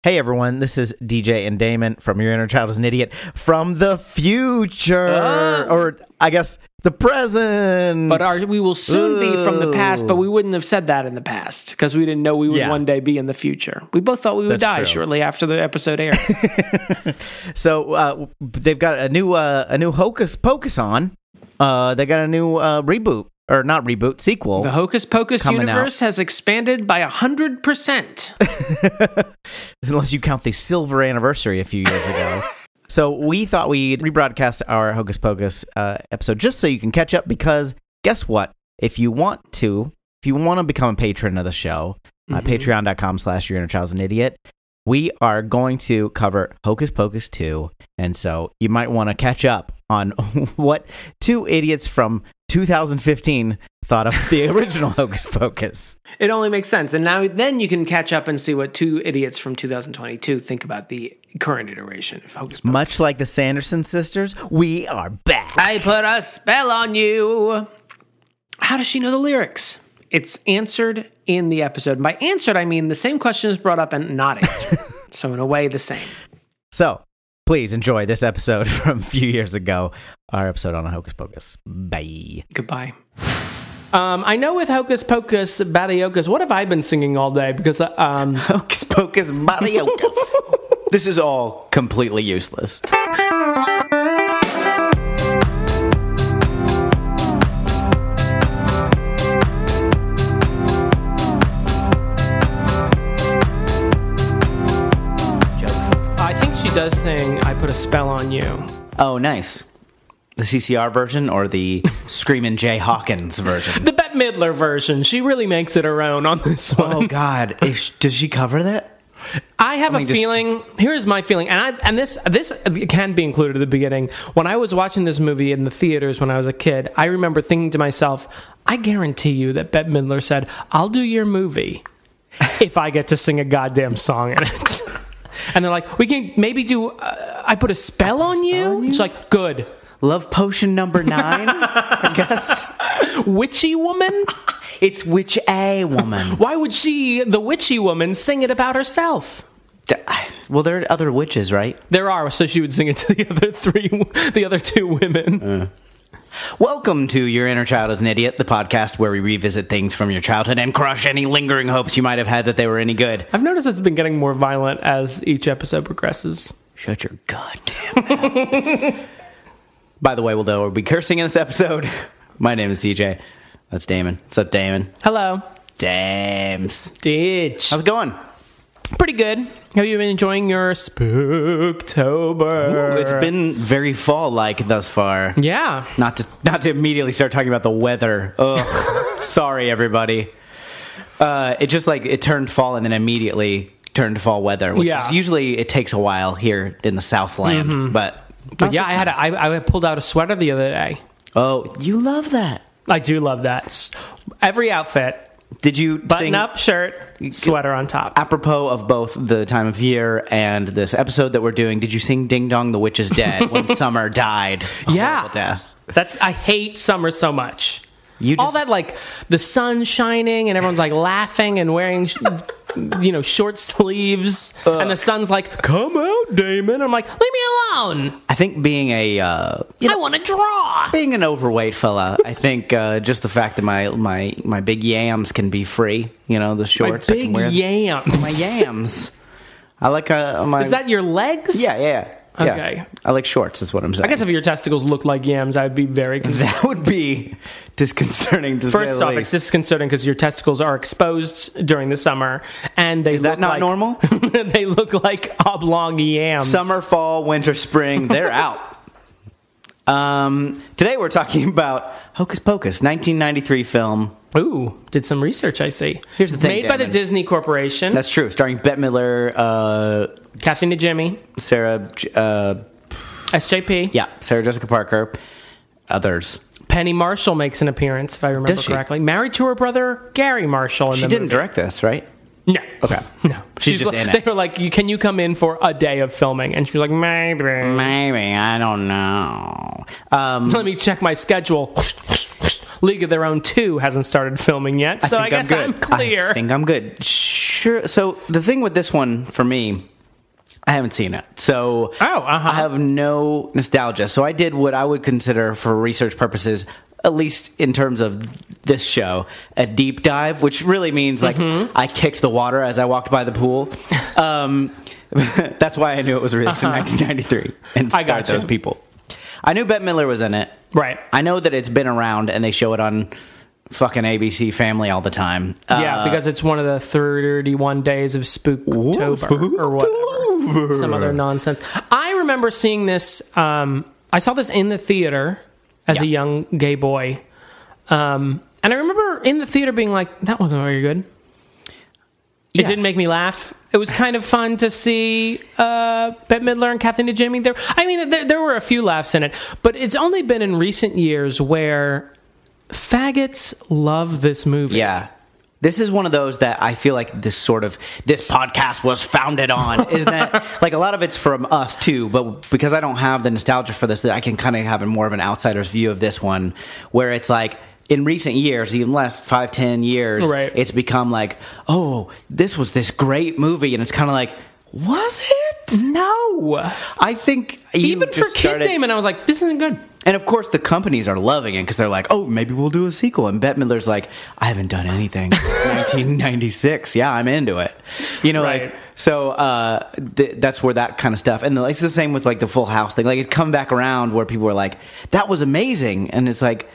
Hey everyone, this is DJ and Damon from Your Inner Child is an Idiot from the future, or I guess the present. But we will soon be from the past, but we wouldn't have said that in the past because we didn't know we would one day be in the future. We both thought we would die shortly after the episode aired. So they've got a new Hocus Pocus on. They got a new reboot. Or not reboot, sequel. The Hocus Pocus universe has expanded by 100%. Unless you count the silver anniversary a few years ago. So we thought we'd rebroadcast our Hocus Pocus episode just so you can catch up, because guess what? If you want to become a patron of the show, patreon.com/yourinnerchild'sanidiot, we are going to cover Hocus Pocus 2, and so you might want to catch up on what two idiots from 2015 thought of the original Hocus Pocus. It only makes sense. And then you can catch up and see what two idiots from 2022 think about the current iteration of Hocus Pocus. Much like the Sanderson sisters, we are back. I put a spell on you. How does she know the lyrics? It's answered in the episode. By answered, I mean the same question is brought up and not answered. So in a way, the same. So please enjoy this episode from a few years ago, our episode on Hocus Pocus. Bye. Goodbye. I know with Hocus Pocus Badiokas, what have I been singing all day? Because Hocus Pocus Badiokas. This is all completely useless. She does sing I Put a Spell on You. Oh, nice. The CCR version or the Screamin' Jay Hawkins version? The Bette Midler version. She really makes it her own on this one. Oh, God. Does she cover that? I have a feeling. Here's my feeling, and this can be included at the beginning. When I was watching this movie in the theaters when I was a kid, I remember thinking to myself, I guarantee you that Bette Midler said, I'll do your movie if I get to sing a goddamn song in it. And they're like, we can maybe do I Put a Spell on You? She's like, good. Love Potion number 9, I guess. Witchy woman? It's Witch A woman. Why would she, the witchy woman, sing it about herself? Well, there are other witches, right? There are, so she would sing it to the other two women. Welcome to Your Inner Child is an Idiot, the podcast where we revisit things from your childhood and crush any lingering hopes you might have had that they were any good. I've noticed it's been getting more violent as each episode progresses. Shut your goddamn mouth. By the way, we'll be cursing in this episode. My name is DJ. That's Damon. What's up, Damon? Hello. Dams. Ditch. How's it going? Pretty good. Have you been enjoying your Spooktober? Ooh, it's been very fall-like thus far. Yeah. Not to immediately start talking about the weather. Ugh. Sorry, everybody. It turned fall and then immediately turned to fall weather, which is usually it takes a while here in the Southland. Mm-hmm. But yeah, I pulled out a sweater the other day. Oh, you love that. I do love that. Every outfit. Did you button up shirt, sweater on top? Apropos of both the time of year and this episode that we're doing, did you sing "Ding Dong, the Witch is Dead" when Summer died? Yeah, death. I hate summer so much. All that, like the sun shining and everyone's like laughing and wearing short sleeves, and the sun's like, "Come out, Damon." I'm like, "Leave me alone." I think being I want to draw. Being an overweight fella, I think just the fact that my big yams can be free. The shorts. My big yams. My yams. I like my. Is that your legs? Yeah. Okay. Yeah. I like shorts, is what I'm saying. I guess if your testicles looked like yams, I'd be very concerned. That would be disconcerting to say the least. First off, it's disconcerting because your testicles are exposed during the summer, and they Is that not normal? They look like oblong yams. Summer, fall, winter, spring, they're out. Today we're talking about Hocus Pocus, 1993 film. Ooh, did some research, I see. Here's the thing, Made by the Disney Corporation. That's true. Starring Bette Midler, Kathy Najimy, Sarah, SJP. Yeah, Sarah Jessica Parker, others. Penny Marshall makes an appearance, if I remember correctly. Married to her brother, Gary Marshall. She didn't direct this, right? No. Okay. No. She's just in it. They were like, can you come in for a day of filming? And she was like, maybe. I don't know. Let me check my schedule. League of Their Own 2 hasn't started filming yet, so I guess I'm clear. I think I'm good. Sure. So the thing with this one, for me, I haven't seen it, so I have no nostalgia. So I did what I would consider, for research purposes, at least in terms of this show, a deep dive, which really means like I kicked the water as I walked by the pool. That's why I knew it was released in 1993 and starred those people. I knew Bette Midler was in it. Right. I know that it's been around and they show it on fucking ABC Family all the time. Yeah, because it's one of the 31 days of Spooktober or whatever. Some other nonsense. I remember seeing this. I saw this in the theater as a young gay boy. And I remember in the theater being like, that wasn't very good. It didn't make me laugh. It was kind of fun to see Bette Midler and Kathy Najimy there. I mean, there were a few laughs in it, but it's only been in recent years where faggots love this movie. Yeah. This is one of those that I feel like this podcast was founded on. Isn't that like a lot of it's from us too, but because I don't have the nostalgia for this, that I can kind of have more of an outsider's view of this one, where it's like, in recent years, even last 5-10 years, it's become like, oh, this was this great movie, and it's kind of like, was it? No. I think even for Kid Damon, I was like, this isn't good. And of course, the companies are loving it because they're like, oh, maybe we'll do a sequel. And Bette Midler's like, I haven't done anything since 1996. Yeah, I'm into it. You know, like, so that's where that kind of stuff. And it's the same with like the Full House thing. Like, it come back around where people were like, that was amazing. And it's like,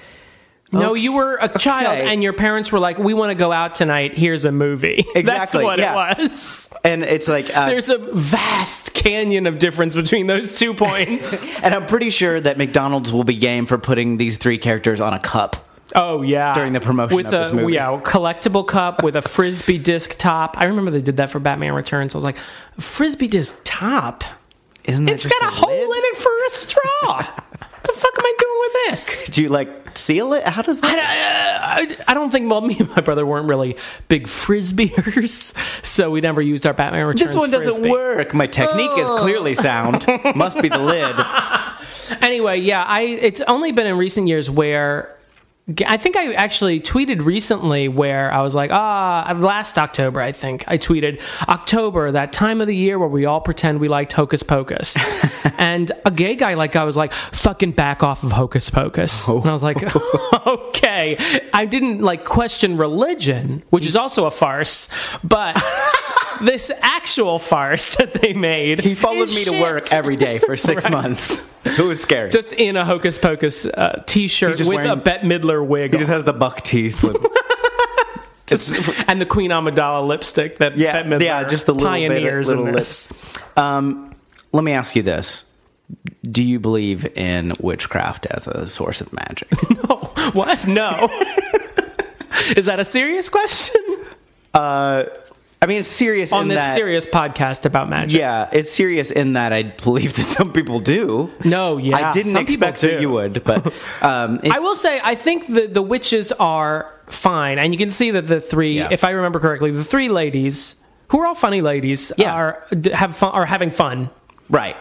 no, you were a child, and your parents were like, we want to go out tonight. Here's a movie. Exactly. That's what it was. And it's like... there's a vast canyon of difference between those 2 points. And I'm pretty sure that McDonald's will be game for putting these 3 characters on a cup. Oh, yeah. During the promotion of this movie. Yeah, a collectible cup with a Frisbee disc top. I remember they did that for Batman Returns. I was like, Frisbee disc top? Isn't that It's got a hole in it for a straw. What the fuck am I doing with this? Did you, like, seal it? How does that... I don't think... Well, me and my brother weren't really big Frisbeers, so we never used our Batman Returns This one doesn't Frisbee. work. My technique is clearly sound. Must be the lid. Anyway, yeah, it's only been in recent years where... I think I actually tweeted recently where I was like, last October, I think, I tweeted, October, that time of the year where we all pretend we liked Hocus Pocus. And a gay guy I was like, fucking back off of Hocus Pocus. And I was like, okay. I didn't question religion, which is also a farce, but... this actual farce that they made. He followed me to work every day for 6 months. It was scary. Just in a Hocus Pocus t-shirt with a Bette Midler wig. He just has the buck teeth. And the Queen Amidala lipstick that Bette Midler just the pioneers little in this. Let me ask you this. Do you believe in witchcraft as a source of magic? No. What? No. Is that a serious question? I mean, it's serious on this serious podcast about magic. Yeah, it's serious in that I believe that some people do. No, yeah, I didn't expect that you would, but I will say I think the witches are fine, and you can see that the 3, if I remember correctly, the 3 ladies who are all funny ladies are having fun, right?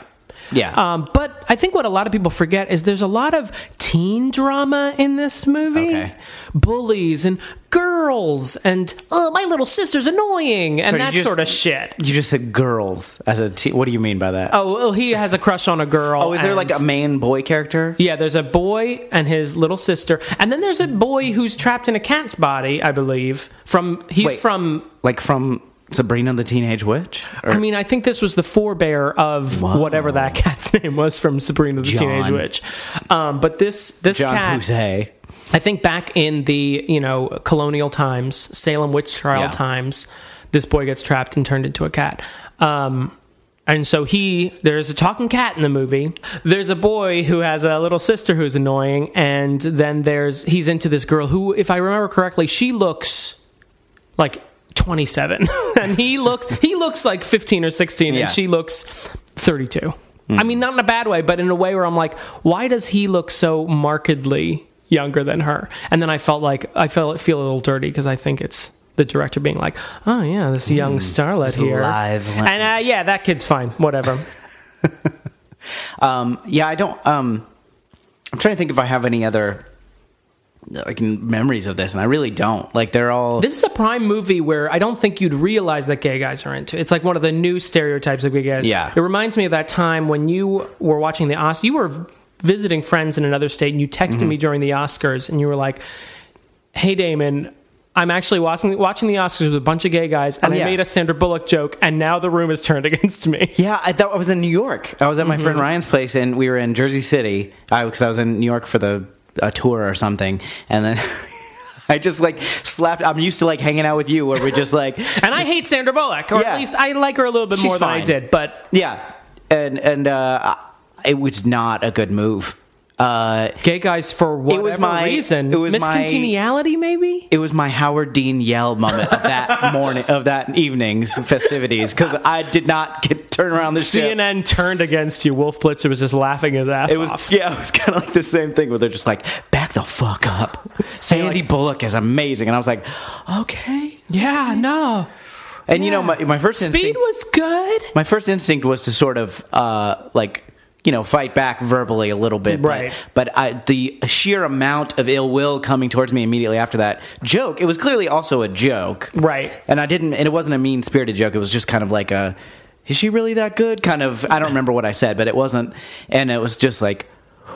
Yeah. But I think what a lot of people forget is there's a lot of teen drama in this movie. Okay. Bullies and girls and, my little sister's annoying and that sort of shit. You just said girls as a teen. What do you mean by that? Oh, well, he has a crush on a girl. Oh, is there like a main boy character? Yeah, there's a boy and his little sister. And then there's a boy who's trapped in a cat's body, I believe. From Sabrina the Teenage Witch? I mean, I think this was the forebear of whatever that cat's name was from Sabrina the Teenage Witch. But this John cat, Jose. I think back in the colonial times, Salem Witch Trial times, this boy gets trapped and turned into a cat. And so there's a talking cat in the movie. There's a boy who has a little sister who's annoying, and then he's into this girl who, if I remember correctly, she looks like 27 and he looks like 15 or 16 and she looks 32. I mean, not in a bad way, but in a way where I'm like, why does he look so markedly younger than her? And then I feel a little dirty because I think it's the director being like, oh yeah, this young starlet here, live and that kid's fine, whatever. I don't. I'm trying to think if I have any other like memories of this, and I really don't. Like, they're all... This is a prime movie where I don't think you'd realize that gay guys are into. It's like one of the new stereotypes of gay guys. Yeah. It reminds me of that time when you were watching the Oscars. You were visiting friends in another state, and you texted me during the Oscars, and you were like, "Hey, Damon, I'm actually watching the Oscars with a bunch of gay guys, and I made a Sandra Bullock joke, and now the room is turned against me." Yeah, I thought I was in New York. I was at my friend Ryan's place, and we were in Jersey City because I was in New York for a tour or something, and then I just like slapped. I'm used to like hanging out with you, where we just like. And I hate Sandra Bullock, or at least I like her a little bit more than I did. But yeah, and it was not a good move. Gay guys, for whatever reason, miscongeniality, maybe. It was my Howard Dean Yell moment of that morning, of that evening's festivities, because I did not turn around the show. CNN turned against you. Wolf Blitzer was just laughing his ass off. Yeah, it was kind of like the same thing where they're just like, back the fuck up. Sandy Bullock is amazing, and I was like, okay, yeah, no. And you know, my first instinct, Speed was good. My first instinct was to sort of fight back verbally a little bit, right? But the sheer amount of ill will coming towards me immediately after that joke, it was clearly also a joke, right? And it wasn't a mean spirited joke. It was just kind of like is she really that good? Kind of. I don't remember what I said, but it wasn't, and it was just like.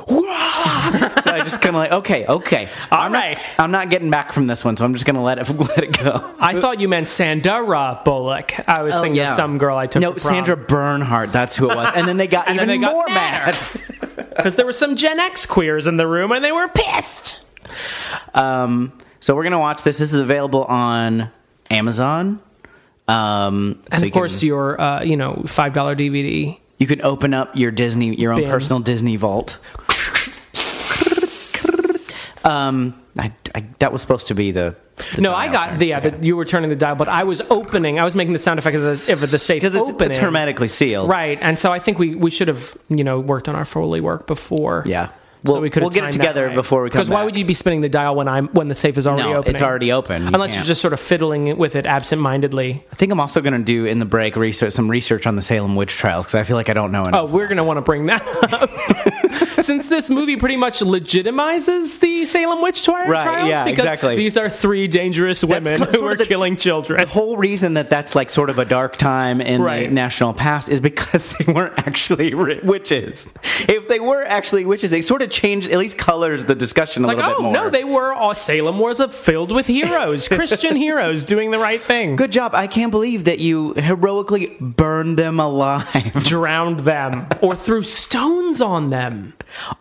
So I just kind of like, okay. I'm not getting back from this one, so I'm just going to let it go. I thought you meant Sandra Bullock. I was thinking of some girl I took to prom. Sandra Bernhardt, that's who it was. And then they got even more mad. Because there were some Gen X queers in the room, and they were pissed. So we're going to watch this. This is available on Amazon. And so of course, your $5 DVD. You can open up your own personal Disney vault. That was supposed to be the no, I got you were turning the dial, but I was making the sound effect of the safe because opening. It's hermetically sealed, right? And so I think we should have worked on our Foley work before. Yeah. So we'll get it together before we come back. Because why would you be spinning the dial when the safe is already open? It's already open. Unless you're just sort of fiddling with it absent-mindedly. I think I'm also going to do, in the break, some research on the Salem Witch Trials, because I feel like I don't know enough. Oh, we're going to want to bring that up. Since this movie pretty much legitimizes the Salem Witch Trials. Right, yeah, because exactly. These are three dangerous women who are killing children. The whole reason that's like sort of a dark time in the national past is because they weren't actually witches. If they were actually witches, they sort of changed, at least colors the discussion a little bit more. No, they were Salem was filled with heroes, Christian heroes doing the right thing. Good job. I can't believe that you heroically burned them alive. Drowned them. Or threw stones on them.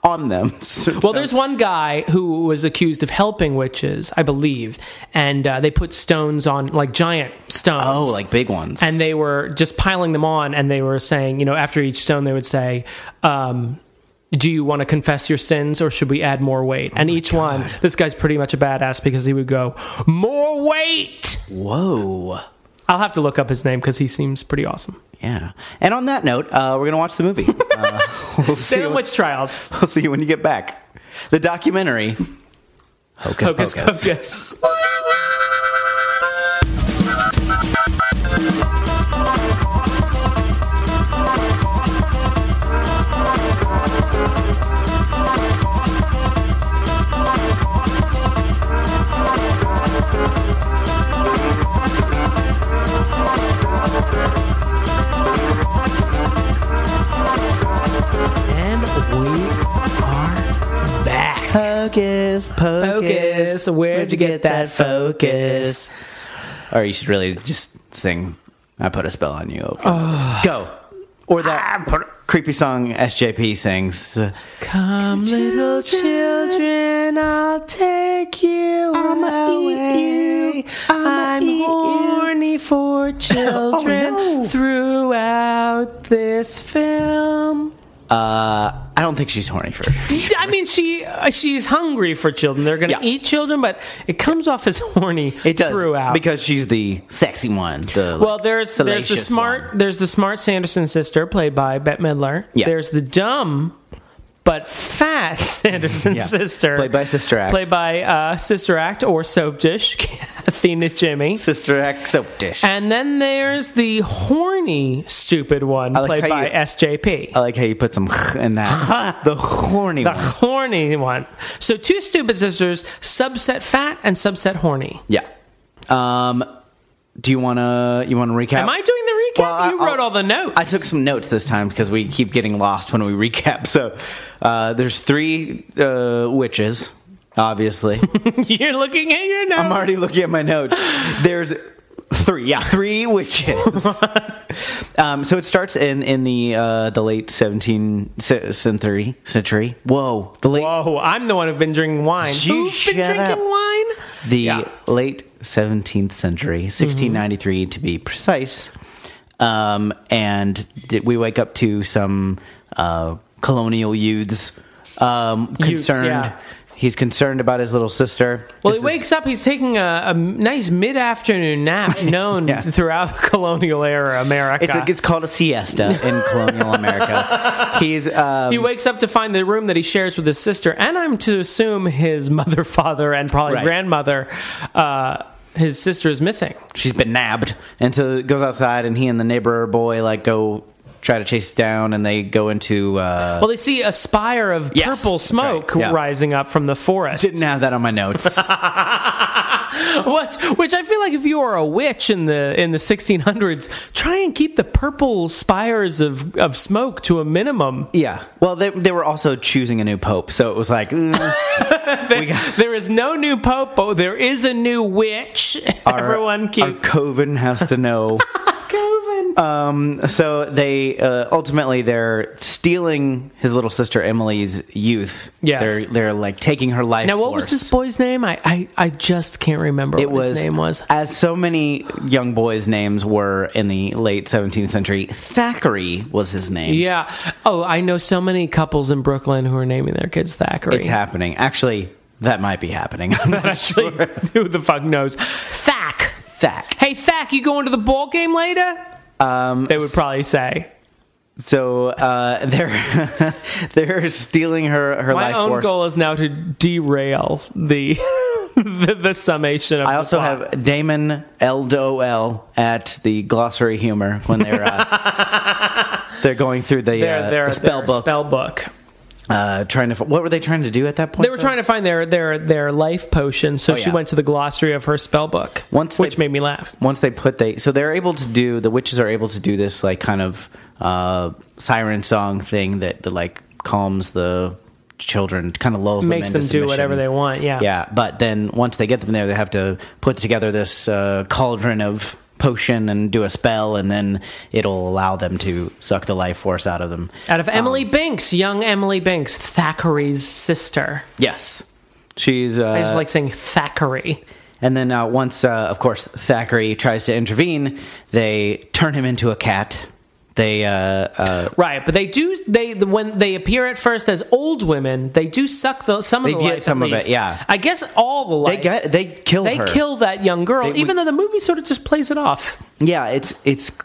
Well, there's one guy who was accused of helping witches, I believe, and they put stones on, like giant stones. Oh, like big ones. And they were just piling them on, and they were saying, after each stone they would say, do you want to confess your sins, or should we add more weight? And each one, this guy's pretty much a badass because he would go, more weight! Whoa. I'll have to look up his name because he seems pretty awesome. Yeah. And on that note, we're going to watch the movie. Salem Witch Trials. We'll see you when you get back. The documentary, Hocus Pocus. Hocus Pocus, where'd you get that focus? Or you should really just sing I Put a Spell on You. Go. Or that creepy song SJP sings. Come little children, I'll take you away. I'm horny for children throughout this film. I don't think she's horny for. I mean, she's hungry for children. They're going to eat children, but it comes off as horny. It does throughout because she's the sexy one. There's the smart Sanderson sister played by Bette Midler. Yeah. There's the dumb but fat Sanderson's sister. Played by Sister Act. Played by Sister Act or Soap Dish, Athena Jimmy. Sister Act Soap Dish. And then there's the horny, stupid one, played by SJP. I like how you put some in that. The horny one. The horny one. So 2 stupid sisters, subset fat and subset horny. Yeah. Do you want to recap? Am I doing the recap? Well, you wrote all the notes. I took some notes this time because we keep getting lost when we recap. So there's 3 witches, obviously. You're looking at your notes. I'm already looking at my notes. There's 3. Yeah, 3 witches. So it starts in the late 17th century. Whoa. Whoa, I'm the one who's been drinking wine. Who's been drinking wine? The late 17th century, 1693 to be precise. And we wake up to some colonial youths concerned. Yeah. He's concerned about his little sister. Well, he wakes up, he's taking a nice mid-afternoon nap known throughout colonial era America. It's called a siesta in colonial America. He wakes up to find the room that he shares with his sister, and I'm to assume his mother, father, and probably grandmother. His sister is missing. She's been nabbed. And so he goes outside, and he and the neighbor boy go try to chase it down, and they go into... well, they see a spire of purple smoke rising up from the forest. Didn't have that on my notes. Which I feel like if you are a witch in the 1600s, try and keep the purple spires of smoke to a minimum. Yeah. Well, they were also choosing a new pope, so it was like... there is no new pope, but there is a new witch. Everyone keep... Our coven has to know... So they ultimately they're stealing his little sister Emily's youth. Yes. They're taking her life. Now, what was this boy's name? I just can't remember what his name was. As so many young boys' names were in the late 17th century, Thackeray was his name. Yeah. Oh, I know so many couples in Brooklyn who are naming their kids Thackeray. It's happening. Actually, that might be happening. I'm not sure. Who the fuck knows? Thack. Hey, Thack, you going to the ball game later? They would probably say. So they're stealing her life force. My own goal is now to derail the summation of I also have Damon LOL at the glossary humor when they're going through the spell book. Spell book. What were they trying to do at that point? They were trying to find their life potion, so she went to the glossary of her spell book, which made me laugh. So they're able to do, the witches are able to do this kind of siren song thing that calms the children, kind of lulls them into submission. Makes them do whatever they want. Yeah. But then once they get them there, they have to put together this cauldron of potion and do a spell, and then it'll allow them to suck the life force out of them. Out of Emily Binks, young Emily Binks, Thackeray's sister. Yes. She's... I just like saying Thackeray. And then once, of course, Thackeray tries to intervene, they turn him into a cat. They right, but when they appear at first as old women, they do suck some of the life. Some of it, yeah. I guess all the life. They kill her. They kill that young girl, even though the movie sort of just plays it off. Yeah, it's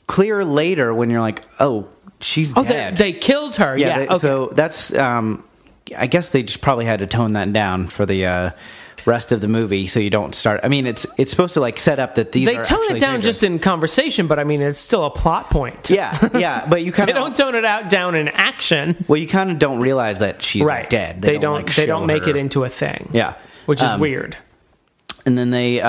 clear later when you're like, oh, she's dead. They killed her. Yeah. Okay. So that's I guess they just probably had to tone that down for the rest of the movie, so you don't start. I mean, it's supposed to set up that these. They tone it down dangerous. Just in conversation, but I mean, it's still a plot point. Yeah, but you kind of they don't tone it down in action. Well, you kind of don't realize that she's dead. They don't make it into a thing. Yeah, which is weird. And then they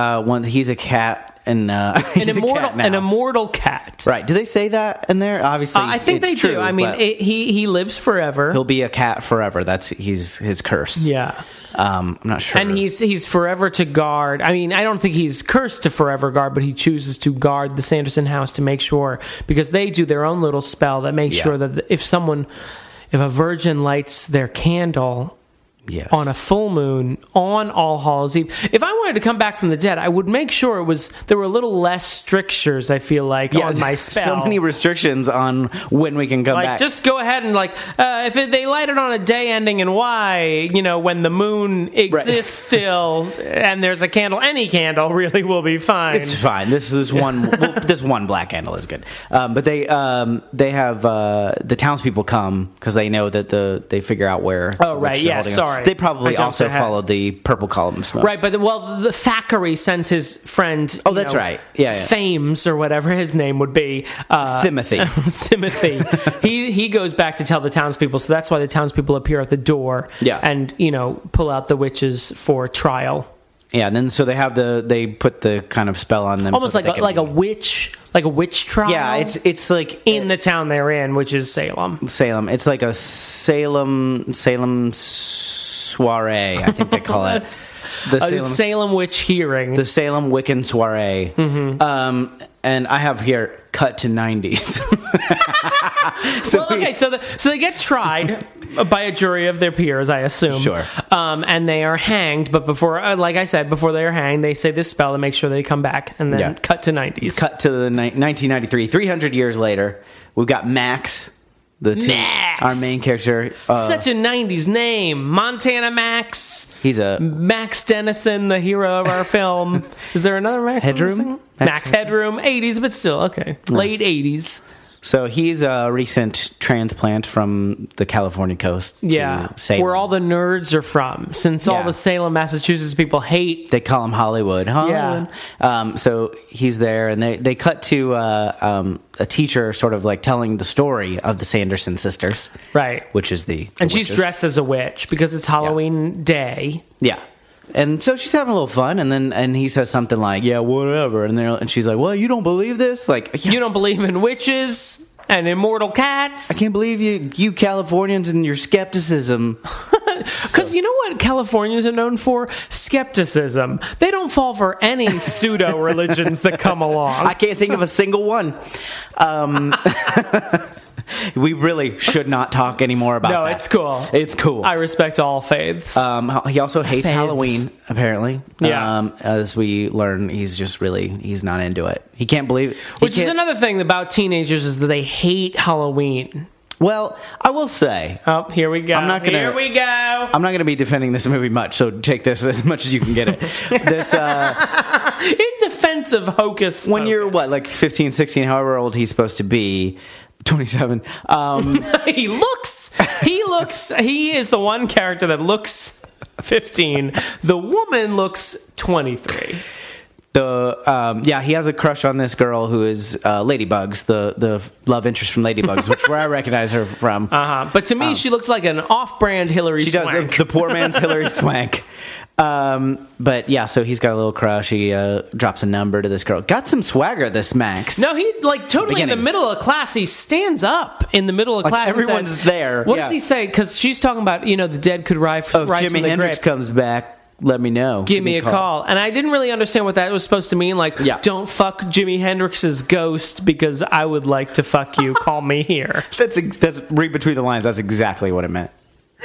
he's a cat. And an immortal cat. Right? Do they say that in there? Obviously, I think they do. I mean, he lives forever. He'll be a cat forever. That's his curse. Yeah. I'm not sure. And he's forever to guard. I mean, I don't think he's cursed to forever guard, but he chooses to guard the Sanderson house to make sure, because they do their own little spell that makes sure that if a virgin lights their candle Yes. On a full moon on All Hallows Eve. If I wanted to come back from the dead, I would make sure there were a little less strictures, I feel like, on my spell. So many restrictions on when we can come back. Just go ahead and if they light it on a day ending in Y, when the moon exists still and there's a candle, any candle really will be fine. It's fine. This is one. This one black candle is good. But they have the townspeople come because they know that they figure out where. Oh right, yeah. Sorry. They probably also followed the purple column smoke. Right, but the Thackeray sends his friend. Oh, that's right. Yeah. Thames or whatever his name would be. Timothy. He goes back to tell the townspeople, so that's why the townspeople appear at the door. Yeah. And pull out the witches for trial. Yeah, and then so they put the kind of spell on them, almost like a witch trial. Yeah, it's like in the town they're in, which is Salem. Salem. It's like a Salem soiree, I think they call it. The Salem Witch hearing. The Salem Wiccan soiree. Mm-hmm. And I have here cut to 90s. So they get tried by a jury of their peers, I assume. Sure. And they are hanged, but before they are hanged, they say this spell to make sure they come back, and then cut to 90s. Cut to the 1993, 300 years later. We've got Max. Our main character. Such a 90s name. Montana Max. He's a... Max Dennison, the hero of our film. Is there another Max? Headroom? Max Headroom. 80s, but still, okay. Late 80s. So he's a recent transplant from the California coast to Salem. Where all the nerds are from. Since all the Salem, Massachusetts people hate... They call him Hollywood. Yeah. So he's there, and they cut to a teacher sort of like telling the story of the Sanderson sisters. Right. Which is the And she's dressed as a witch because it's Halloween day. Yeah. And so she's having a little fun, and he says something like, "Yeah, whatever," and she's like, "Well, you don't believe this? You don't believe in witches and immortal cats? I can't believe you Californians and your skepticism." Because you know what Californians are known for? Skepticism. They don't fall for any pseudo religions that come along. I can't think of a single one. We really should not talk anymore about that. No, it's cool. It's cool. I respect all faiths. He also hates Halloween, apparently. Yeah. As we learn, he's not into it. He can't believe... Which is another thing about teenagers is that they hate Halloween. Well, I will say... Oh, here we go. Here we go. I'm not going to be defending this movie much, so take this as much as you can get it. In defense of Hocus Pocus. When you're, 15, 16, however old he's supposed to be... 27. He is the one character that looks 15. The woman looks 23. He has a crush on this girl who is Ladybugs, the love interest from Ladybugs, which where I recognize her from. But to me, she looks like an off-brand Hillary Swank. She does, the poor man's Hillary Swank. But yeah, so he's got a little crush. He drops a number to this girl. Got some swagger, this Max. No, he totally in the middle of class. He stands up in the middle of class. Everyone's and says, there. What does he say? Because she's talking about the dead could rise from the grave. Jimi Hendrix comes back. Let me know. Give me a call. And I didn't really understand what that was supposed to mean. Don't fuck Jimi Hendrix's ghost because I would like to fuck you. Call me here. That's read between the lines. That's exactly what it meant.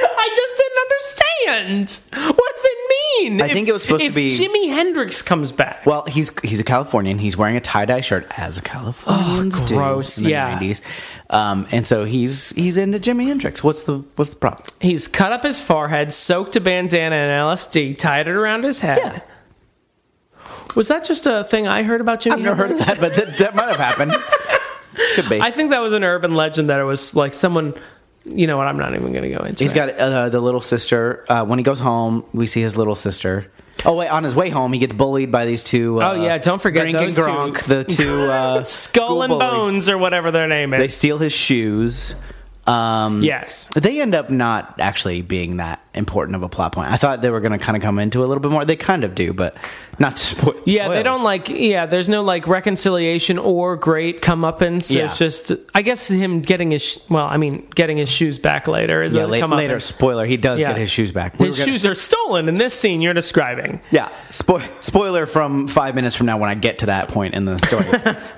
I just didn't understand. What does it mean? I think it was supposed to be... If Jimi Hendrix comes back. Well, he's a Californian. He's wearing a tie-dye shirt, as Californians do in the 90s. And so he's into Jimi Hendrix. What's the problem? He's cut up his forehead, soaked a bandana in LSD, tied it around his head. Yeah. Was that just a thing I heard about Jimi Hendrix? I've never heard of that, but that might have happened. Could be. I think that was an urban legend that it was like someone... You know what? I'm not even going to go into it. He's got the little sister. When he goes home, we see his little sister. Oh, wait. On his way home, he gets bullied by these two... don't forget Gromkin those Gronk, two. The two... Skull and Bones, or whatever their name is. They steal his shoes. Yes. They end up not actually being that important of a plot point. I thought they were going to kind of come into a little bit more. They kind of do, but not to spoil. Yeah, they don't there's no reconciliation or great comeuppance. Yeah. It's just, I guess him getting his shoes back later is later. Spoiler, he does get his shoes back. His shoes are stolen in this scene you're describing. Yeah. Spoiler from 5 minutes from now when I get to that point in the story.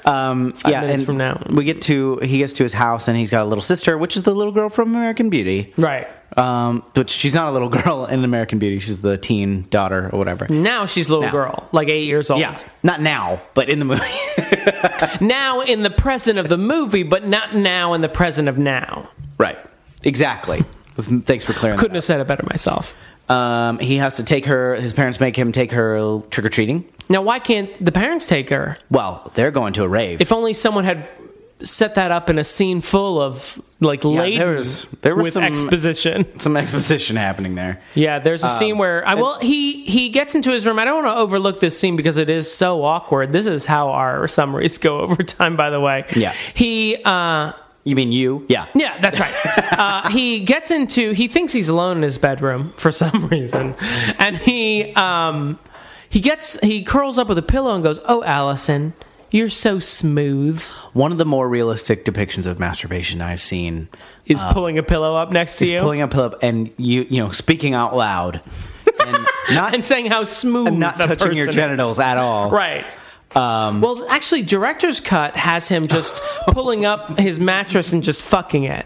5 minutes from now. He gets to his house and he's got a little sister, which is the little girl from American Beauty. Right. But she's not a little girl in American Beauty. She's the teen daughter or whatever. Now she's a little girl, like 8 years old. Yeah, not now, but in the movie. Now in the present of the movie, but not now in the present of now. Right. Exactly. Thanks for clearing Couldn't that have said it better myself. He has to take her. His parents make him take her trick-or-treating. Now, why can't the parents take her? Well, they're going to a rave. If only someone had set that up in a scene full of laden there was with some exposition. Some exposition happening there. Yeah, there's a scene where he gets into his room. I don't want to overlook this scene because it is so awkward. This is how our summaries go over time, by the way. Yeah. You mean you? Yeah. Yeah, that's right. He thinks he's alone in his bedroom for some reason. And he curls up with a pillow and goes, "Oh, Allison, you're so smooth." One of the more realistic depictions of masturbation I've seen is pulling a pillow up next to you. Pulling a pillow up and you know, speaking out loud. And not and saying how smooth and not touching your genitals at all. Right. Well, actually, director's cut has him just pulling up his mattress and just fucking it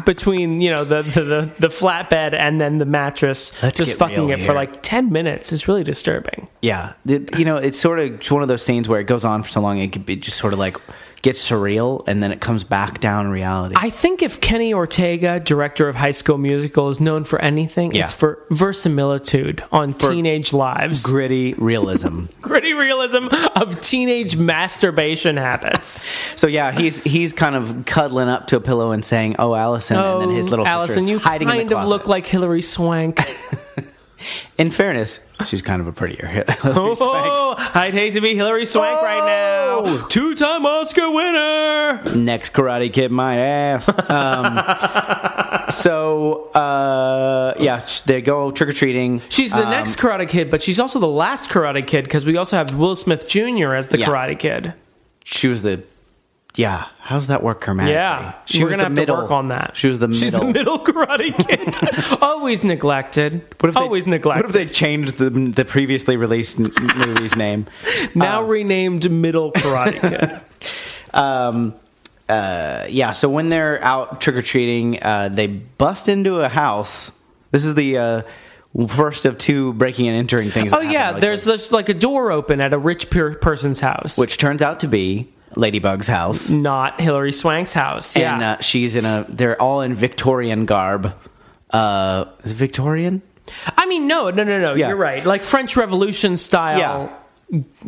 between, you know, the flatbed and then the mattress. Just fucking it for like 10 minutes. It's really disturbing. Yeah, it's sort of one of those scenes where it goes on for so long, it could be just sort of like gets surreal, and then it comes back down reality. I think if Kenny Ortega, director of High School Musical, is known for anything, it's for verisimilitude on teenage lives. Gritty realism. Gritty realism of teenage masturbation habits. So yeah, he's kind of cuddling up to a pillow and saying, "Oh, Allison," and then his little Allison, sister is hiding in the closet. You kind of look like Hilary Swank. In fairness, she's kind of a prettier Hilary Swank. I'd hate to be Hilary Swank right now. 2-time Oscar winner. Next Karate Kid, my ass. They go trick-or-treating. She's the next Karate Kid, but she's also the last Karate Kid because we also have Will Smith Jr. as the Karate Kid. She was the... Yeah, how does that work grammatically? Yeah, we're going to have to work on that. She's the middle Karate Kid. Always neglected. Always neglected. What if they changed the previously released movie's name? Now renamed Middle Karate Kid. So when they're out trick-or-treating, they bust into a house. This is the... first of two breaking and entering things. Oh, yeah, there's just like a door open at a rich person's house. Which turns out to be Ladybug's house. Not Hilary Swank's house, yeah. And she's they're all in Victorian garb. Is it Victorian? I mean, no, yeah. You're right. Like French Revolution style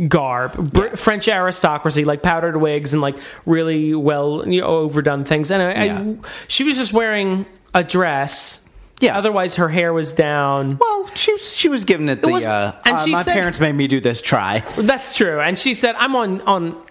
garb. French aristocracy, like powdered wigs and like really well overdone things. And she was just wearing a dress. Yeah. Otherwise, her hair was down. Well, she was giving it the. My parents made me do this. Try. That's true. And she said, "I'm on on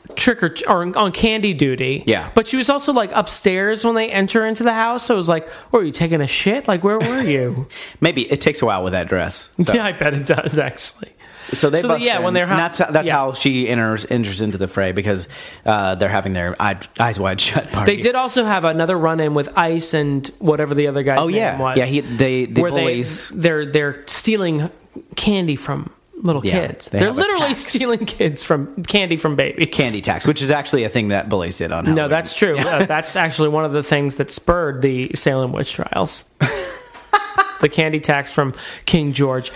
candy duty." Yeah. But she was also like upstairs when they enter into the house. So it was like, "Oh, are you taking a shit? Like, where were you?" Maybe it takes a while with that dress. So. Yeah, I bet it does actually. So they bust in, when they're that's how she enters into the fray because they're having their eyes wide shut party. They did also have another run in with Ice and whatever the other guy's name was. Yeah, the bullies. They're stealing candy from little kids. They're literally stealing candy from babies. Candy tax, which is actually a thing that bullies did on Halloween. No, that's true. That's actually one of the things that spurred the Salem Witch Trials. The candy tax from King George.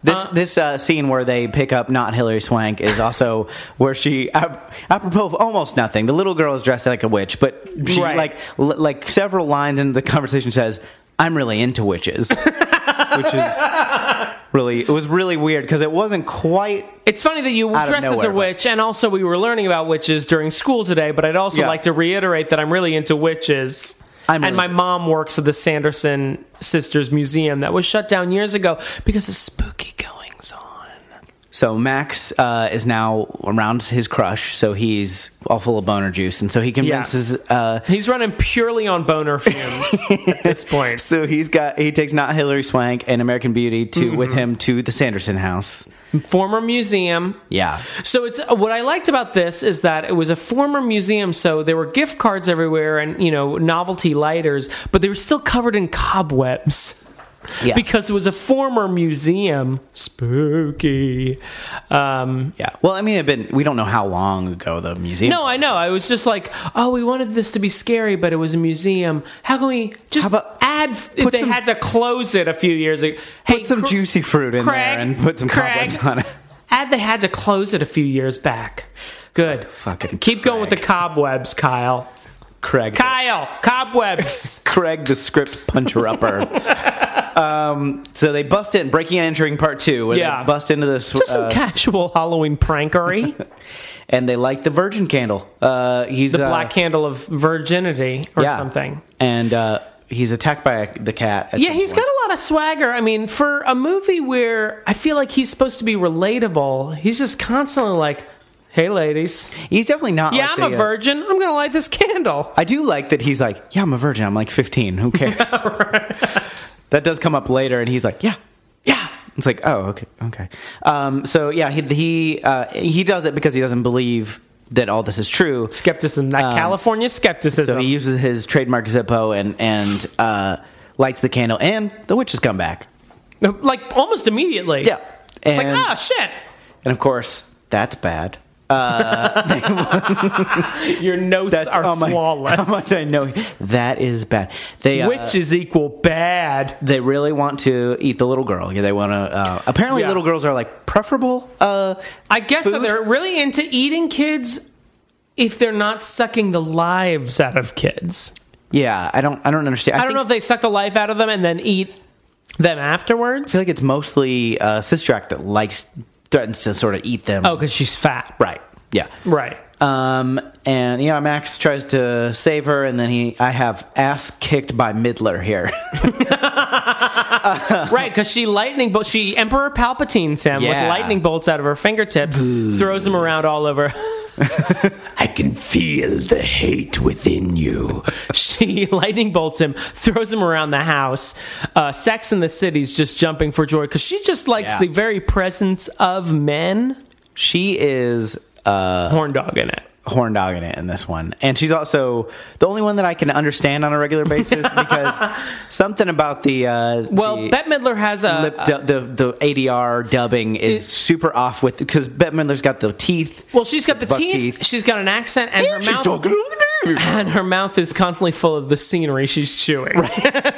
This scene where they pick up not Hilary Swank is also where she, apropos of almost nothing, the little girl is dressed like a witch, but she like several lines into the conversation says, "I'm really into witches," which is it was really weird because it wasn't quite. It's funny that you dressed as a witch, and also we were learning about witches during school today. But I'd also like to reiterate that I'm really into witches. My mom works at the Sanderson Sisters Museum that was shut down years ago because of spooky goings on. So Max is now around his crush, so he's all full of boner juice, and so he convinces... he's running purely on boner fumes at this point. So he takes not Hilary Swank and American Beauty with him to the Sanderson house. Former museum. Yeah. So it's what I liked about this is that it was a former museum, so there were gift cards everywhere and, novelty lighters, but they were still covered in cobwebs. Yeah. Because it was a former museum. Spooky. Yeah. Well, I mean, we don't know how long ago the museum. No, I know. I was just like, oh, we wanted this to be scary, but it was a museum. How can we just add? They had to close it a few years ago. Hey, put some juicy fruit in there and put some cobwebs on it. They had to close it a few years back. Good. Fucking keep going with the cobwebs, Kyle. Kyle, cobwebs. Craig, the script puncher-upper. So they bust in, breaking and entering part 2. Where they bust into this. Just some casual Halloween prankery. And they light the virgin candle. He's the black candle of virginity or something. And he's attacked by the cat. He's got a lot of swagger. I mean, for a movie where I feel like he's supposed to be relatable, he's just constantly like, hey, ladies. He's definitely not I'm a virgin. I'm going to light this candle. I do like that he's like, I'm a virgin. I'm like 15. Who cares? That does come up later, and he's like, yeah. It's like, oh, okay. So, he does it because he doesn't believe that all this is true. Skepticism, California skepticism. So he uses his trademark Zippo and lights the candle, and the witches come back. Like, almost immediately. Yeah. And, like, oh, shit. And, of course, that's bad. Your notes are flawless. How much I know that is bad. Witches equal bad. They really want to eat the little girl. Yeah, they want to. Apparently, little girls are like preferable. I guess so. They're really into eating kids if they're not sucking the lives out of kids. Yeah, I don't understand. I don't know if they suck the life out of them and then eat them afterwards. I feel like it's mostly Sister Act that threatens to sort of eat them. Oh, because she's fat. Right. Yeah. Right. And Max tries to save her, and then I have ass kicked by Midler here. Right, because she Emperor Palpatine's him with lightning bolts out of her fingertips, throws him around all over. I can feel the hate within you. She lightning bolts him, throws him around the house. Sex in the City's just jumping for joy because she just likes the very presence of men. She is horn dog in it in this one, and she's also the only one that I can understand on a regular basis because something about the Bette Midler has the ADR dubbing is super off with because Bette Midler's got the teeth. Well, she's got the teeth. She's got an accent, and her mouth is constantly full of the scenery she's chewing. Right.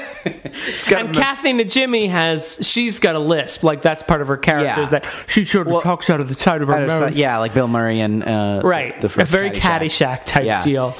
And Kathy Najimy she's got a lisp, like that's part of her character. Is that she sort of talks out of the side of her mouth. Like Bill Murray and right, a very Caddyshack type deal.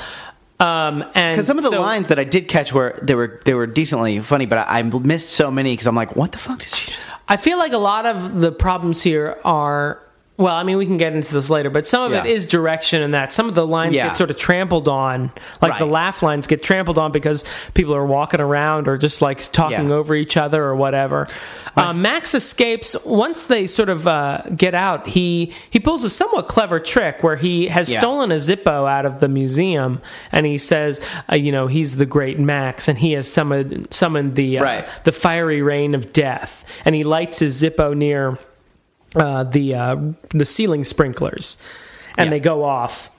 And because some of the lines that I did catch they were decently funny, but I missed so many because I'm like, what the fuck did she just? I feel like a lot of the problems here are. Well, I mean, we can get into this later, but some of it is direction and that. Some of the lines get sort of trampled on. Like the laugh lines get trampled on because people are walking around or just like talking over each other or whatever. Max escapes. Once they sort of get out, he pulls a somewhat clever trick where he has stolen a Zippo out of the museum and he says, he's the great Max and he has summoned the fiery rain of death. And he lights his Zippo near the ceiling sprinklers, and they go off,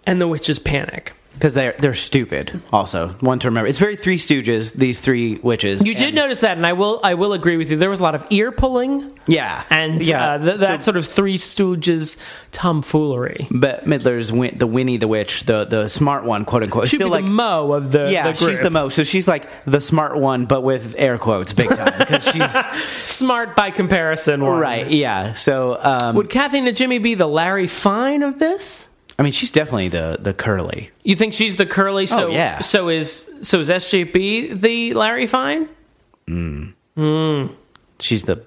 and the witches panic because they're stupid. Also, one to remember, it's very Three Stooges. These three witches. You did notice that, and I will agree with you. There was a lot of ear pulling. Yeah, and that sort of Three Stooges tomfoolery. But Midler's the Winnie the Witch, the smart one, quote unquote. She'd be like the Mo of the the group. She's the Mo. So she's like the smart one, but with air quotes, big time, because she's smart by comparison. Right? Yeah. So would Kathy Najimy be the Larry Fine of this? I mean, she's definitely the curly. You think she's the curly? So yeah. So is SJP the Larry Fine? She's she's the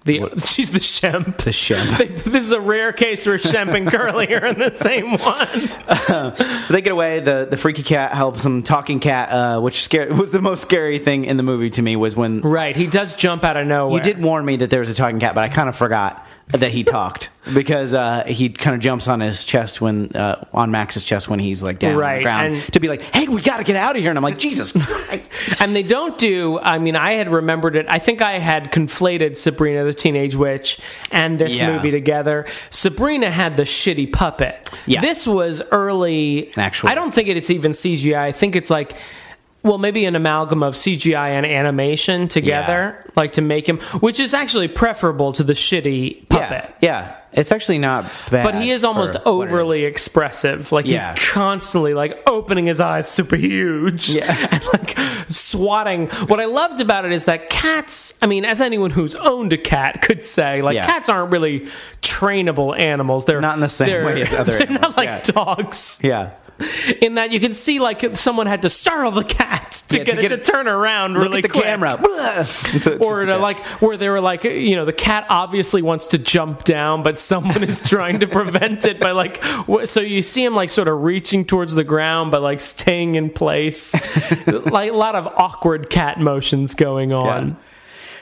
Shemp. The Shemp. This is a rare case where Shemp and Curly are in the same one. So they get away. The freaky cat helps them. Talking cat, which was the most scary thing in the movie to me, was when he does jump out of nowhere. You did warn me that there was a talking cat, but I kind of forgot that he talked because he kind of jumps on his chest on Max's chest when he's like down on the ground to be like, hey, we got to get out of here. And I'm like, Jesus Christ. And they don't I had remembered it. I think I had conflated Sabrina the Teenage Witch and this movie together. Sabrina had the shitty puppet. Yeah. This was early. Actually, I don't think it's even CGI. I think it's like well, maybe an amalgam of CGI and animation together, like to make him, which is actually preferable to the shitty puppet. Yeah. It's actually not bad. But he is almost overly expressive. Like he's constantly like opening his eyes super huge and like swatting. What I loved about it is that cats, I mean, as anyone who's owned a cat could say, like cats aren't really trainable animals. They're not in the same way as other animals. They're not like dogs. Yeah. In that you can see like someone had to startle the cat to get it to turn around really quick. Look at the camera. Or to like where they were like, you know, the cat obviously wants to jump down, but someone is trying to prevent it by like, so you see him like sort of reaching towards the ground, but like staying in place. Like a lot of awkward cat motions going on. Yeah.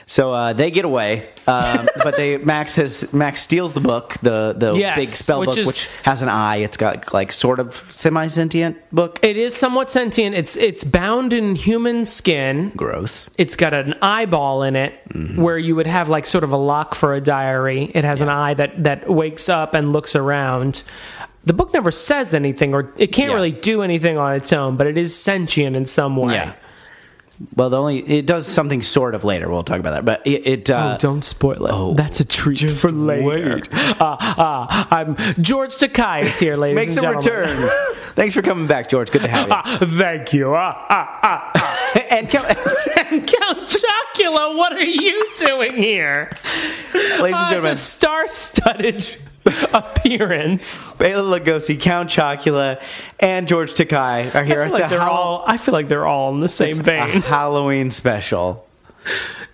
So they get away, but Max steals the book, the big spell book, which has an eye. It's got like sort of semi-sentient book. It is somewhat sentient. It's bound in human skin. Gross. It's got an eyeball in it where you would have like sort of a lock for a diary. It has an eye that wakes up and looks around. The book never says anything, or it can't really do anything on its own, but it is sentient in some way. Yeah. Well, it does something sort of later. We'll talk about that. But it don't spoil it. Oh, that's a treat for later. I'm George Takei is here, ladies and gentlemen. Makes a return. Thanks for coming back, George. Good to have you. Thank you. And Count Chocula, what are you doing here? Ladies and gentlemen, it's a star-studded appearance. Bela Lugosi, Count Chocula, and George Takei are here. I feel like they're all in the same vein. A Halloween special.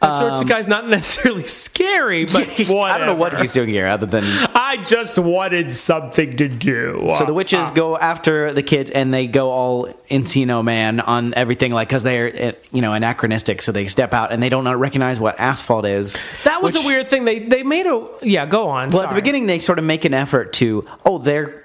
George Takei's not necessarily scary, but whatever. I don't know what he's doing here other than... I just wanted something to do. So the witches go after the kids, and they go all Encino Man on everything, like, because they're, anachronistic, so they step out, and they don't recognize what asphalt is. That was a weird thing. They made a... Yeah, go on. Well, at the beginning, they sort of make an effort to...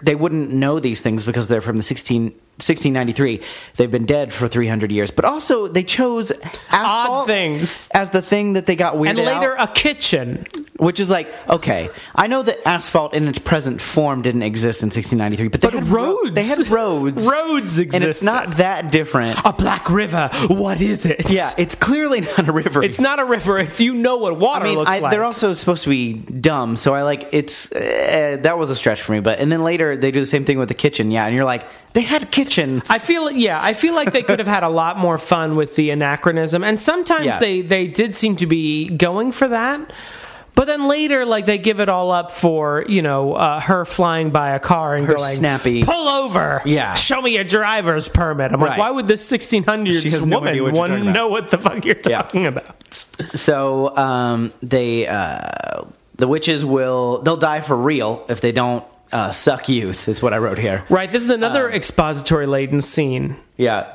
they wouldn't know these things because they're from the 1693. They've been dead for 300 years. But also, they chose asphalt things as the thing that they got weirded out. And later, a kitchen. Which is like, okay, I know that asphalt in its present form didn't exist in 1693, but they had roads. They had roads. Roads existed. And it's not that different. A black river. What is it? Yeah, it's clearly not a river. It's not a river. It's what water looks like. They're also supposed to be dumb, so that was a stretch for me. And then later, they do the same thing with the kitchen, and you're like, they had kitchens. I feel like they could have had a lot more fun with the anachronism, and sometimes they did seem to be going for that. But then later, like, they give it all up for, her flying by a car and going, snappy, pull over. Yeah. Show me your driver's permit. I'm like, why would this 1600s woman want to know what the fuck you're talking about? So, the witches they'll die for real if they don't suck youth, is what I wrote here. Right. This is another expository-laden scene. Yeah.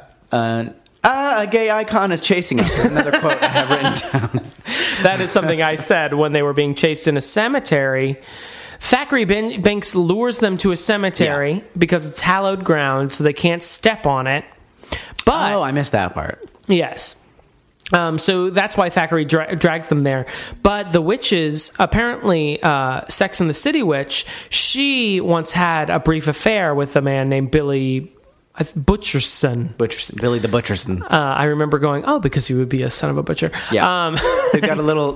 A gay icon is chasing us. Another quote I have written down. That is something I said when they were being chased in a cemetery. Thackeray Binks lures them to a cemetery because it's hallowed ground, so they can't step on it. But I missed that part. Yes. So that's why Thackeray drags them there. But the witches, apparently, Sex and the City witch, she once had a brief affair with a man named Billy Butcherson. Billy the Butcherson. I remember going, because he would be a son of a butcher. Yeah. They've got a little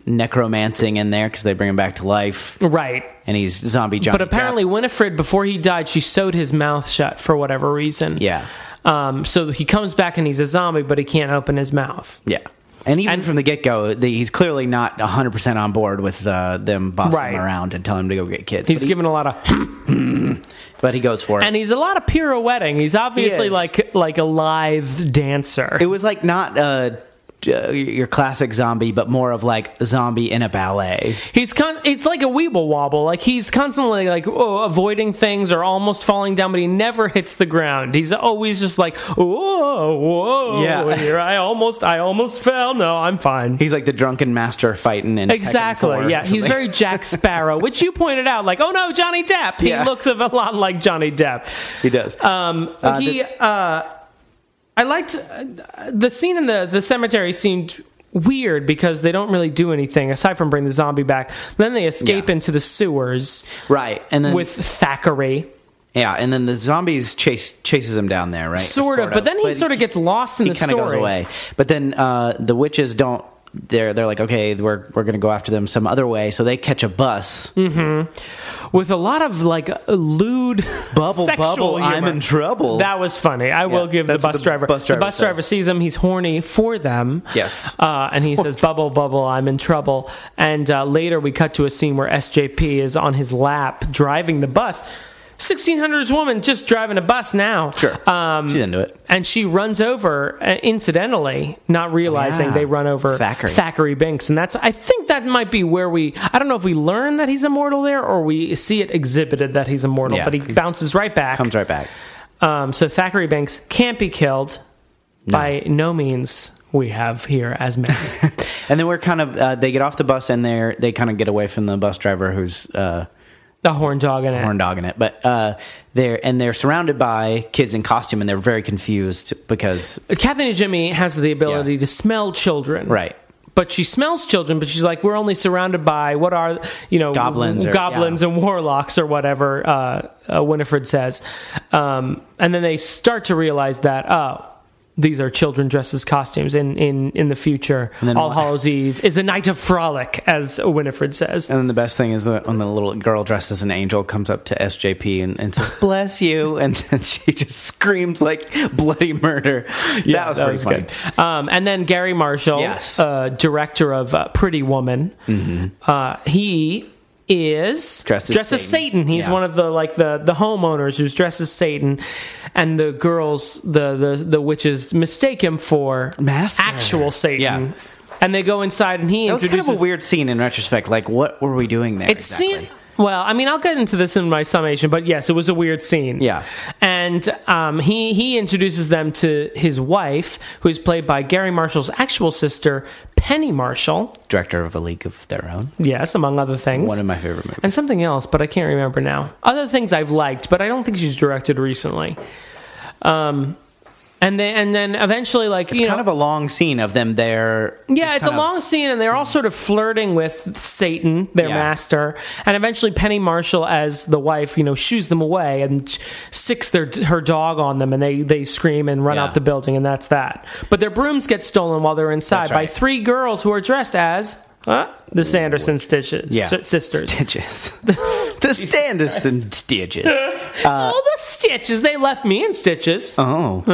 necromancing in there because they bring him back to life. Right. And he's zombie Johnny But apparently Winifred, before he died, she sewed his mouth shut for whatever reason. Yeah. So he comes back and he's a zombie, but he can't open his mouth. Yeah. And even from the get-go, he's clearly not 100% on board with them bossing him around and telling him to go get kids. He's given a lot of... But he goes for it. And he's a lot of pirouetting. He's obviously like a lithe dancer. It was like not... your classic zombie, but more of like a zombie in a ballet. It's like a weeble wobble. Like he's constantly like avoiding things or almost falling down, but he never hits the ground. He's always just like, whoa, yeah. Here I almost fell. No, I'm fine. He's like the drunken master fighting in exactly. Tekken 4 yeah, he's very Jack Sparrow, which you pointed out. Like, oh no, Johnny Depp. He looks a lot like Johnny Depp. He does. I liked the scene in the cemetery seemed weird because they don't really do anything aside from bring the zombie back. Then they escape into the sewers, right? And then with Thackeray, Yeah, and then the zombies chases him down there, right? Sort of, but then he sort of gets lost in the story. He kind of goes away. But then the witches don't. They're like, okay, we're going to go after them some other way, so they catch a bus with a lot of like lewd bubble humor. I'm in trouble. That was funny. I will give the bus driver. The bus driver sees him. He's horny for them. Yes, and he says, "Bubble, I'm in trouble." And later we cut to a scene where SJP is on his lap driving the bus. 1600s woman just driving a bus now. Sure. She's into it. And she runs over, incidentally, not realizing they run over Thackeray Binks. And I think that might be where I don't know if we learn that he's immortal there or we see it exhibited that he's immortal, but he bounces right back. Comes right back. So Thackeray Binks can't be killed. By no means we have here as men. And then we're kind of, they get off the bus and they kind of get away from the bus driver who's... the horn dog in it. But they're surrounded by kids in costume, and they're very confused because Kathy and Jimmy has the ability to smell children, right? But she smells children, but she's like, we're only surrounded by what are goblins and warlocks or whatever. Winifred says, and then they start to realize that these are children dressed as costumes in the future. All Hallows Eve is a night of frolic, as Winifred says. And then the best thing is that when the little girl dressed as an angel comes up to SJP and says, "Bless you," and then she just screams like bloody murder. Yeah, that was pretty funny. Good. And then Gary Marshall, director of Pretty Woman, he is dressed as Satan. He's one of the homeowners who's dressed as Satan, and the girls, the witches, mistake him for Master. Actual Satan. Yeah. And they go inside, and he introduces... That was kind of a weird scene in retrospect. Like, what were we doing there exactly? Well, I mean, I'll get into this in my summation, but yes, it was a weird scene. Yeah. And he introduces them to his wife, who is played by Gary Marshall's actual sister, Penny Marshall. Director of A League of Their Own. Yes, among other things. One of my favorite movies. And something else, but I can't remember now. Other things I've liked, but I don't think she's directed recently. And then eventually, like, it's kind of a long scene of them there. Yeah, it's a long scene, and they're all sort of flirting with Satan, their master. And eventually, Penny Marshall, as the wife, shoos them away and sicks her dog on them, and they scream and run out the building, and that's that. But their brooms get stolen while they're inside by three girls who are dressed as the Sanderson sisters. Stitches. The Sanderson Stitches. The Stitches. They left me in stitches. Oh.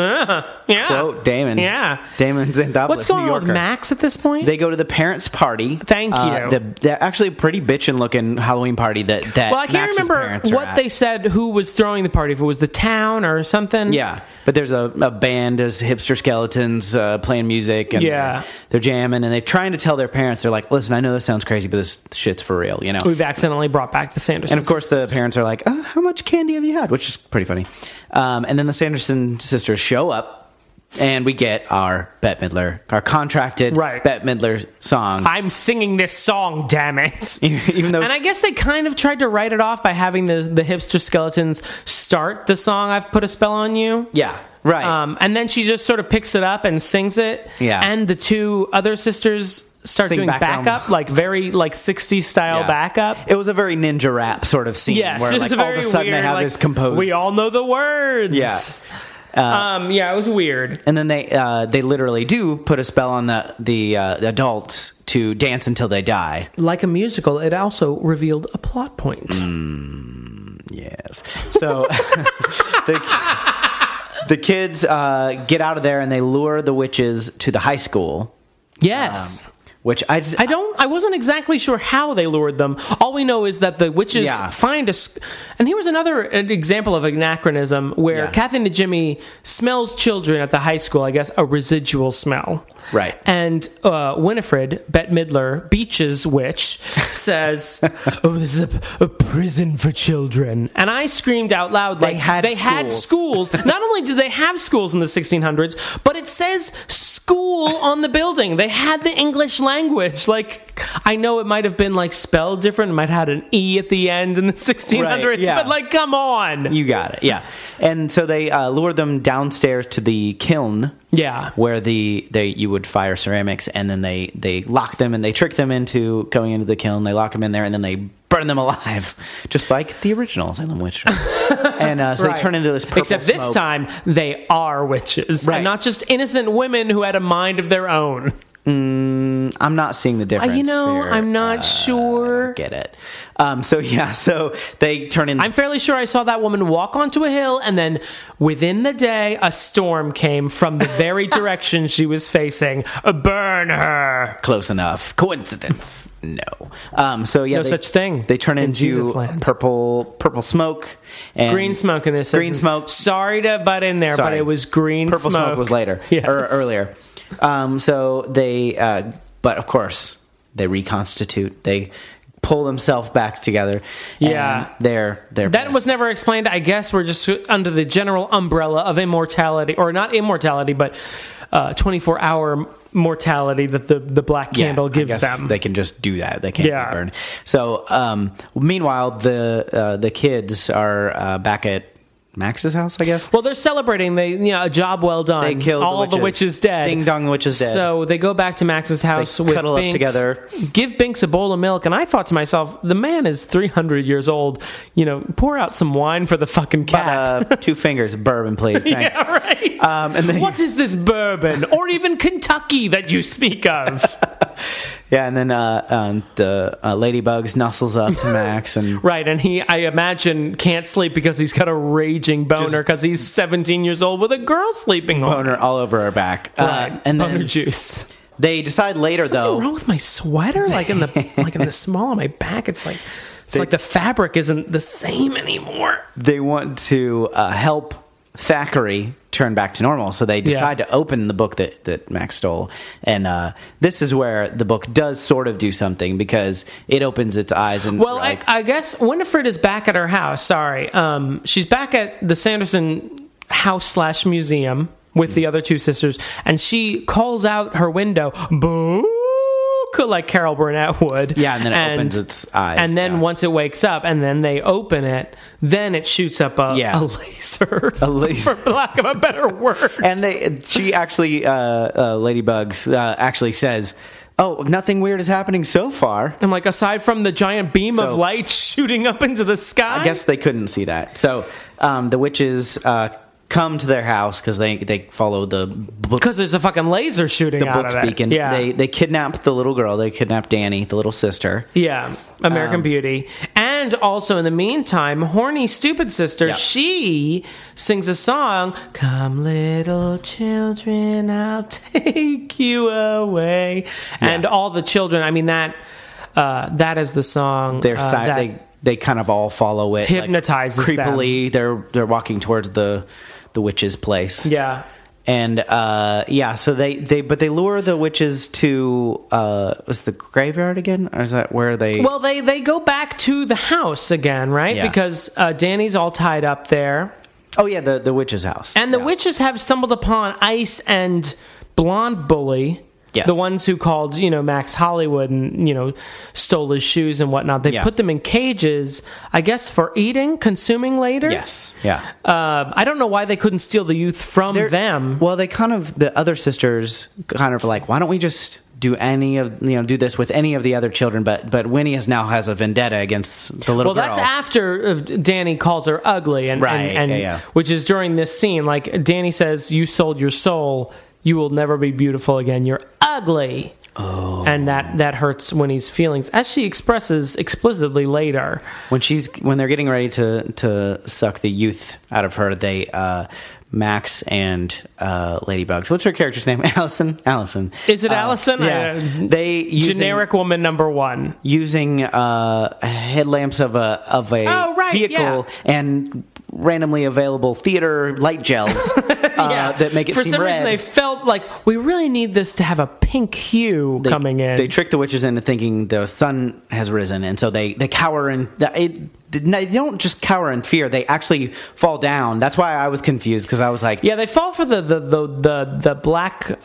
Yeah. Quote Damon. Yeah. Damon's Anthopoulos, What's going New on Yorker. with Max at this point? They go to the parents' party. Thank you. They're actually a pretty bitchin'-looking Halloween party that well, I can't Max's remember what they said who was throwing the party, if it was the town or something. Yeah. But there's a band as hipster skeletons playing music, and they're jamming, and they're trying to tell their parents, they're like, listen, I know this sounds crazy, but this shit's for real, We've accidentally brought back the Sanderson And of course the parents are like, how much candy have you had? Which is pretty funny. And then the Sanderson sisters show up, and we get our Bette Midler, our contracted Bette Midler song. I'm singing this song, damn it. Even though, and I guess they kind of tried to write it off by having the hipster skeletons start the song, I've Put a Spell on You. Yeah, right. And then she just sort of picks it up and sings it. Yeah. And the two other sisters start doing backup, like very 60s style backup. It was a very ninja rap sort of scene. Yes, where it was all of a sudden weird, they have this composed. We all know the words. Yeah. It was weird. And then they literally do put a spell on the adults to dance until they die. Like a musical, it also revealed a plot point. Yes. So the kids get out of there and they lure the witches to the high school. Yes. Which I wasn't exactly sure how they lured them. All we know is that the witches find and here was another example of anachronism where Kathy and Jimmy smells children at the high school, I guess a residual smell. Right. And Winifred, Bette Midler, Beach's witch, says, this is a prison for children. And I screamed out loud, like, they had schools. Not only did they have schools in the 1600s, but it says school on the building. They had the English language. Like, I know it might have been, like, spelled different. It might have had an E at the end in the 1600s. But, like, come on. You got it, yeah. And so they lured them downstairs to the kiln. Yeah. Where you would fire ceramics, and then they lock them and they trick them into going into the kiln. They lock them in there, and then they burn them alive, just like the original Salem Witch Trials. And so they turn into this purple Except this time, they are witches, and not just innocent women who had a mind of their own. I'm not seeing the difference. I'm not sure. Get it. So they turn in. I'm fairly sure I saw that woman walk onto a hill, and then within the day, a storm came from the very direction she was facing. Burn her. Close enough. Coincidence? No. No such thing. They turn into purple smoke and green smoke in this. Green smoke. Sorry to butt in there, but it was green purple smoke. Purple smoke was later or earlier. But of course, they reconstitute. They pull themselves back together. Yeah, they're that was never explained. I guess we're just under the general umbrella of immortality, or not immortality, but 24-hour mortality that the black candle gives them. They can just do that. They can't be burned. So, meanwhile, the kids are back at Max's house, I guess. Well, they're celebrating. A job well done. They killed all the witches dead. Ding dong, the witch is dead. So they go back to Max's house with cuddle Binks, up together. Give Binks a bowl of milk, and I thought to myself, the man is 300 years old. Pour out some wine for the fucking cat. About 2 fingers of bourbon, please. Thanks. Yeah, right. What is this bourbon, or even Kentucky that you speak of? Yeah, and then the ladybugs nuzzles up to Max, and and he, I imagine, can't sleep because he's got a raging boner because he's 17 years old with a girl sleeping on boner all over her back. And boner then juice. They decide later, Something wrong with my sweater, like in the small of my back. It's like the fabric isn't the same anymore. They want to help Thackeray turn back to normal, so they decide to open the book that Max stole, and this is where the book does sort of do something, because it opens its eyes and I guess Winifred is back at her house. She's back at the Sanderson house / museum with the other 2 sisters, and she calls out her window, "Boo!" like Carol Burnett would. Yeah, and then it opens its eyes. And then once it wakes up and then they open it, then it shoots up a laser. A laser. For lack of a better word. And she actually, Ladybugs, actually says, "Oh, nothing weird is happening so far." I'm like, aside from the giant beam of light shooting up into the sky? I guess they couldn't see that. So the witches come to their house because they follow the book. Because there's a fucking laser shooting out of it. Beacon. Yeah. They kidnap the little girl. They kidnap Danny, the little sister. Yeah, American Beauty. And also, in the meantime, horny stupid sister, she sings a song, "Come little children, I'll take you away." Yeah. And all the children, I mean, that is the song. They kind of all follow it. Hypnotizes them. Creepily, they're walking towards the witch's place. Yeah. And so they lure the witches to was the graveyard again, or is that where they? Well, they go back to the house again, right? Yeah. Because Danny's all tied up there. Oh yeah, the witch's house. And the witches have stumbled upon Ice and Blonde Bully. Yes. The ones who called, Max Hollywood and, stole his shoes and whatnot. They put them in cages, I guess, for consuming later. Yes. Yeah. I don't know why they couldn't steal the youth from them. Well, the other sisters kind of like, why don't we just do do this with any of the other children? But Winnie now has a vendetta against the little girl. Well, that's after Danny calls her ugly. And which is during this scene. Like, Danny says, "You sold your soul. You will never be beautiful again. You're ugly." Oh. And that hurts Winnie's feelings, as she expresses explicitly later. When they're getting ready to suck the youth out of her, they Max and Ladybugs. What's her character's name? Allison. Is it Allison? Yeah. Generic woman number 1 using headlamps of a vehicle and randomly available theater light gels that make it seem red. For some reason, they felt like we really need this to have a pink hue coming in. They trick the witches into thinking the sun has risen, and so they cower in. They don't just cower in fear; they actually fall down. That's why I was confused, because I was like, "Yeah, they fall for the black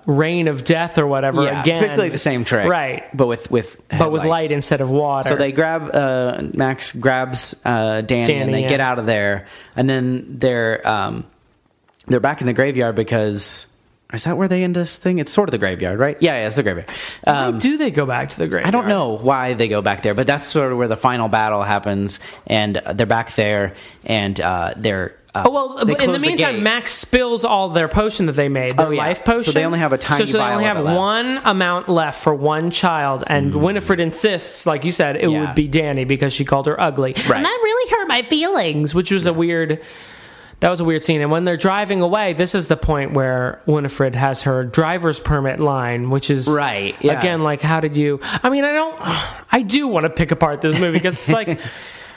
rain of death or whatever." Yeah, again, it's basically the same trick, right? But with light instead of water. So they grab Max grabs Danny, and they get out of there, and then they're back in the graveyard because Is that where they end this thing? It's sort of the graveyard, right? Yeah, it's the graveyard. Why do they go back to the graveyard? I don't know why they go back there, but that's sort of where the final battle happens, and they're back there, and they're... in the meantime, Max spills all their potion that they made, their life potion. So they only have a tiny So they only have one amount left for one child, and Winifred insists, like you said, it would be Danny because she called her ugly. Right. And that really hurt my feelings, which was a weird scene. And when they're driving away, this is the point where Winifred has her driver's permit line, which is again, like, how did you... I mean, I do want to pick apart this movie because it's like...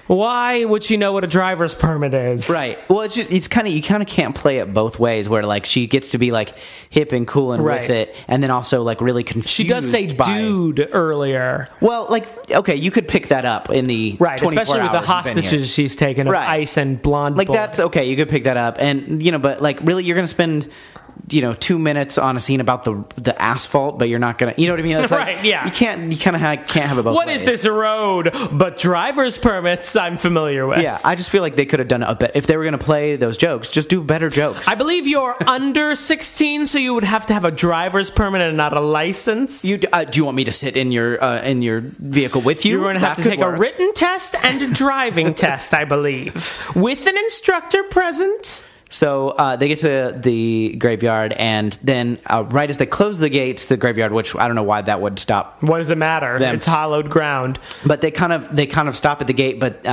Why would she know what a driver's permit is? Right. Well, you kind of can't play it both ways. Where like she gets to be like hip and cool and with it, and then also like really confused. She does say "dude" earlier. Well, like okay, you could pick that up in the especially with the hostages she's taken of Ice and Blonde. Like Bull. that's okay. You could pick that up, and but like really, you're going to spend 2 minutes on a scene about the asphalt, but you're not gonna, you know what I mean? It's like, you kind of can't have it both ways. What is this road? But driver's permits, I'm familiar with. Yeah, I just feel like they could have done a bit if they were gonna play those jokes. Just do better jokes. I believe you're under 16, so you would have to have a driver's permit and not a license. Do you want me to sit in your vehicle with you? You're going to have to take a written test and a driving test, I believe, with an instructor present. So they get to the graveyard, and then right as they close the gates to the graveyard, which I don't know why that would stop. What does it matter? Them. It's hollowed ground. But they kind of stop at the gate, but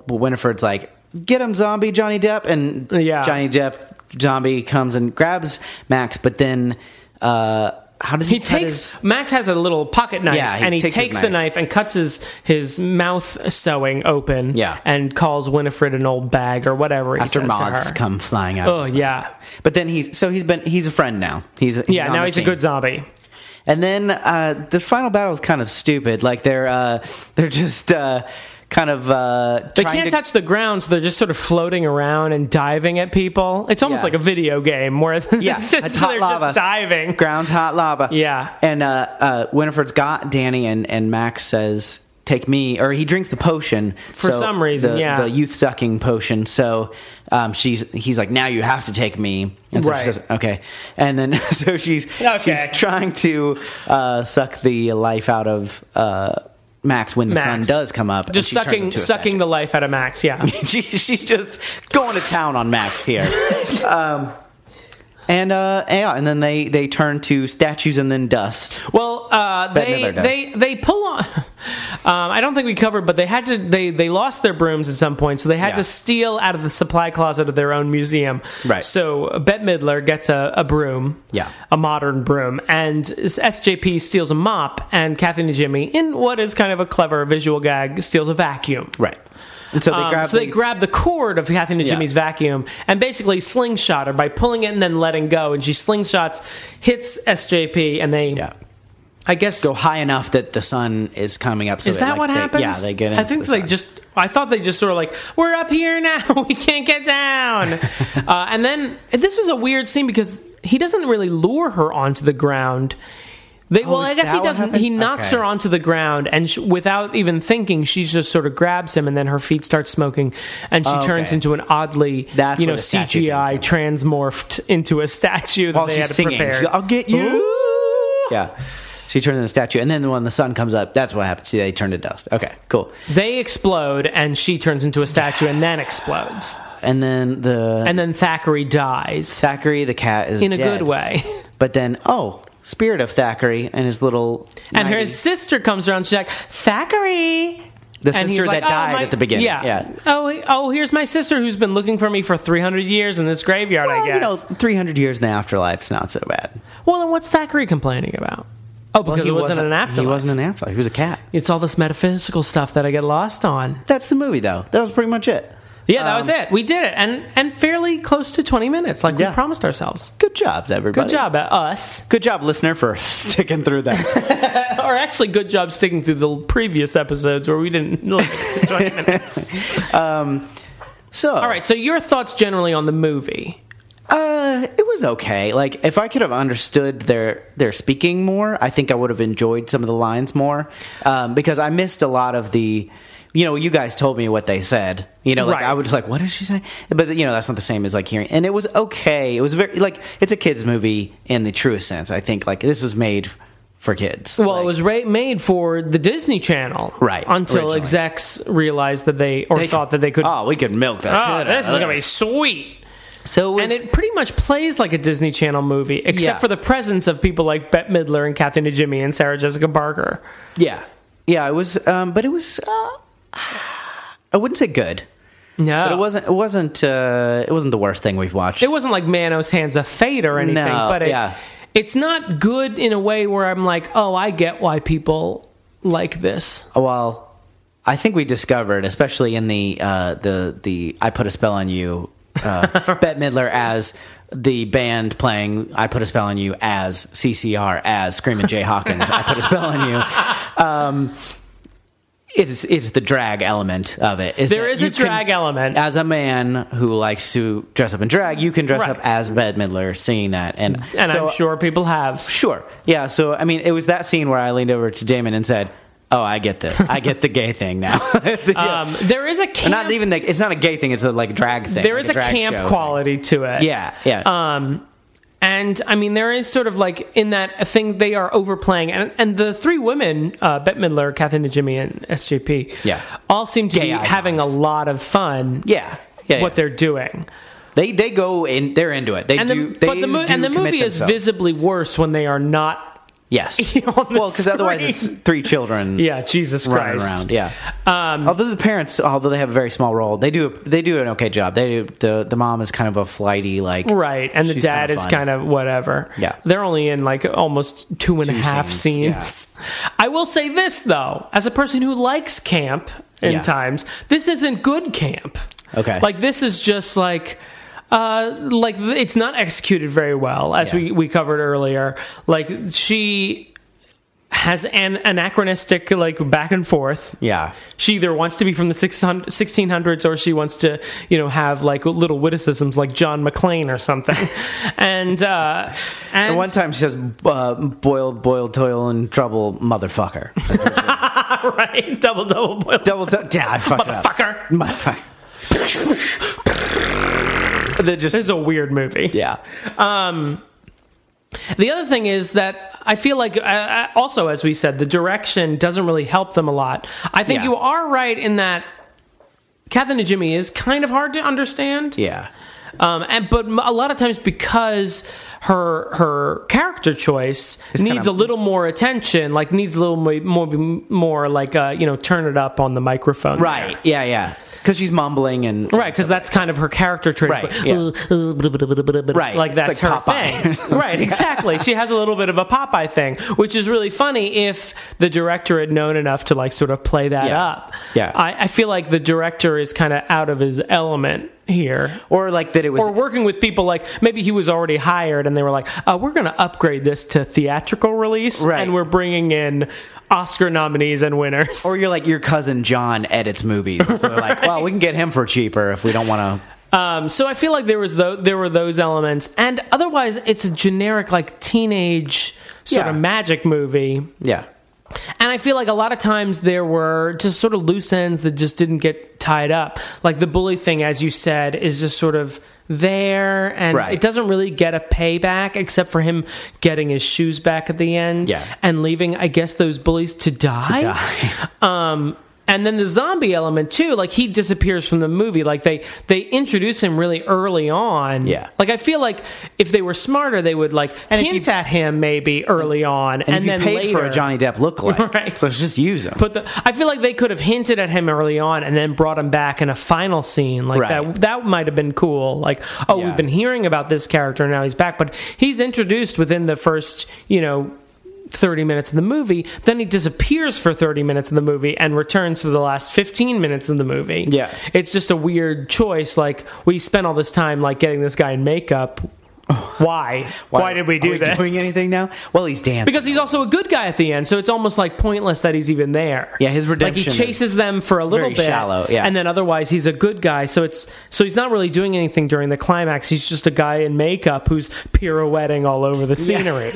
Winifred's like, "Get him, zombie, Johnny Depp!" And Johnny Depp zombie comes and grabs Max, but then. How does he Max has a little pocket knife, and he takes the knife and cuts his mouth sewing open, and calls Winifred an old bag or whatever he after says moths to her. Come flying out. Oh yeah, but then he's a friend now. He's now he's a good zombie. And then the final battle is kind of stupid. Like they're just. Kind of they can't touch the ground, so they're just sort of floating around and diving at people. It's almost like a video game where it's just, they're just diving. Ground's hot lava. Yeah. And Winifred's got Danny, and Max says, "Take me," or he drinks the potion for some reason. The youth sucking potion. So he's like, "Now you have to take me." And so she says, "Okay." And then so she's trying to suck the life out of Max when the sun does come up. Just sucking the life out of Max, yeah. She's just going to town on Max here. And then they turn to statues and then dust. Well, they pull on. I don't think we covered, but they lost their brooms at some point, so they had to steal out of the supply closet of their own museum. Right. So Bette Midler gets a broom, a modern broom, and SJP steals a mop, and Kathy and Jimmy, in what is kind of a clever visual gag, steals a vacuum. Right. And so they grab the cord of Kathy and Jimmy's vacuum and basically slingshot her by pulling it and then letting go. And she slingshots, hits SJP, and they, I guess, go high enough that the sun is coming up. So is that what happens? They get into I think the I thought they just sort of like, we're up here now, we can't get down. And then this was a weird scene because he doesn't really lure her onto the ground. I guess he doesn't. He knocks her onto the ground, and without even thinking, she just sort of grabs him, and then her feet start smoking, and she turns into an oddly, CGI transmorphed into a statue that they had to prepare. She's like, "I'll get you." Ooh. Yeah, she turns into a statue, and then when the sun comes up, that's what happens. They turn to dust. Okay, cool. They explode, and she turns into a statue, and then explodes. And then Thackeray dies. Thackeray, the cat, is in dead. A good way. But then, spirit of Thackeray and his little... And his sister comes around, she's like, "Thackeray!" The sister that died at the beginning. Yeah. Oh, here's my sister who's been looking for me for 300 years in this graveyard, I guess. 300 years in the afterlife's not so bad. Well, then what's Thackeray complaining about? Oh, because it wasn't an afterlife. He wasn't in the afterlife. He was a cat. It's all this metaphysical stuff that I get lost on. That's the movie, though. That was pretty much it. Yeah, that was it. We did it, and fairly close to 20 minutes, like we promised ourselves. Good job, everybody. Good job, us. Good job, listener, for sticking through that. Or actually, good job sticking through the previous episodes where we didn't look at 20 minutes. All right, so your thoughts generally on the movie? It was okay. Like, if I could have understood their speaking more, I think I would have enjoyed some of the lines more. Because I missed a lot of the... you guys told me what they said. Like I was just like, what did she say? But that's not the same as like hearing. And it was okay. It was very like it's a kids movie in the truest sense. I think like this was made for kids. Well, it was made for the Disney Channel, right? Until originally. Execs realized that they thought that they could. Oh, we could milk that. This is gonna be sweet. So and it pretty much plays like a Disney Channel movie, except for the presence of people like Bette Midler and Kathy Najimy and Sarah Jessica Parker. Yeah. It was, but it was. I wouldn't say good. No, but it wasn't the worst thing we've watched. It wasn't like Manos Hands of Fate or anything. No, but it's not good in a way where I'm like, oh, I get why people like this. Well, I think we discovered, especially in the I Put a Spell on You. Bette Midler as the band playing I Put a Spell on You as CCR as Screamin' Jay Hawkins I Put a Spell on You. It's the drag element of it. There is a drag element. As a man who likes to dress up in drag, you can dress up as Bette Midler singing that. And so, I'm sure people have. Sure. Yeah, so I mean, it was that scene where I leaned over to Damon and said, oh, I get the gay thing now. There is a camp. Not even it's not a gay thing. It's a like drag thing. There is a camp quality to it. Yeah. And I mean, there is sort of like in that thing they are overplaying, and the three women, Bette Midler, Kathy Najimy, and SJP, all seem to be having a lot of fun. What they're doing. They go in. They're into it. The movie is visibly worse when they are not. Yes. Well, because otherwise it's three children. Yeah, Jesus Christ. Around. Yeah. Although the parents, although they have a very small role, they do an okay job. They do. The mom is kind of a flighty, like right, and the dad is kind of whatever. Yeah. They're only in like almost 2.5 scenes. Yeah. I will say this though, as a person who likes camp in times, this isn't good camp. Okay. Like this is just like it's not executed very well, as we covered earlier. Like she has an anachronistic like back and forth. Yeah, she either wants to be from the 1600s or she wants to have like little witticisms like John McClane or something. and one time she says, "Boiled, toil and trouble, motherfucker." Right, double boiled. Yeah, I fucked motherfucker. This is a weird movie. Yeah. The other thing is that I feel like, also as we said, the direction doesn't really help them a lot. I think you are right in that Kathy Najimy is kind of hard to understand. Yeah. But a lot of times because her character choice needs a little more attention, like needs a little more like turn it up on the microphone. Right. There. Yeah. Because she's mumbling and right, because that's kind of her character trait. Right, right, like that's like her thing. Right, exactly. She has a little bit of a Popeye thing, which is really funny if the director had known enough to like sort of play that up. Yeah, I feel like the director is kind of out of his element here, or like that it was, or working with people like maybe he was already hired and they were like, we're going to upgrade this to theatrical release, and we're bringing in Oscar nominees and winners. Or you're like your cousin John edits movies, so they're like, well, we can get him for cheaper if we don't want to. So I feel like there were those elements, and otherwise it's a generic like teenage sort of magic movie. Yeah. And I feel like a lot of times there were just sort of loose ends that just didn't get tied up. Like the bully thing, as you said, is just sort of there, and it doesn't really get a payback except for him getting his shoes back at the end and leaving, I guess, those bullies to die. And then the zombie element too, like he disappears from the movie. Like they introduce him really early on. Yeah. Like I feel like if they were smarter, they would like hint at him maybe early on, and then paid later for a Johnny Depp lookalike. Right. So let's just use him. I feel like they could have hinted at him early on and then brought him back in a final scene. Like that might have been cool. Like, we've been hearing about this character and now he's back, but he's introduced within the first, 30 minutes of the movie, then he disappears for 30 minutes of the movie and returns for the last 15 minutes of the movie. Yeah. It's just a weird choice. Like, we spent all this time like getting this guy in makeup. Why? Why did we do this? Doing anything now? Well, he's dancing. Because he's also a good guy at the end, so it's almost like pointless that he's even there. Yeah, his redemption. Like he chases them for a little bit, shallow, and then otherwise he's a good guy. So he's not really doing anything during the climax. He's just a guy in makeup who's pirouetting all over the scenery.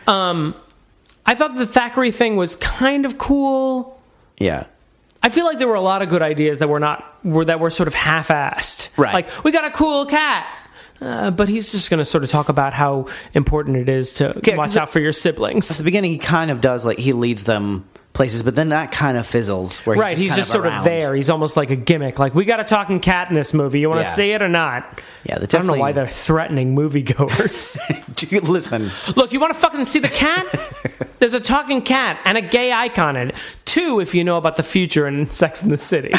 I thought the Thackeray thing was kind of cool. Yeah. I feel like there were a lot of good ideas that were sort of half-assed. Right. Like, we got a cool cat. But he's just going to sort of talk about how important it is to watch out for your siblings. At the beginning, he kind of does, like, he leads them places, but then that kind of fizzles. Where he's just sort of there. He's almost like a gimmick. Like, we got a talking cat in this movie. You want to see it or not? Yeah, I don't know why they're threatening moviegoers. Listen. Look, you want to fucking see the cat? There's a talking cat and a gay icon in it. 2, if you know about the future in Sex and the City.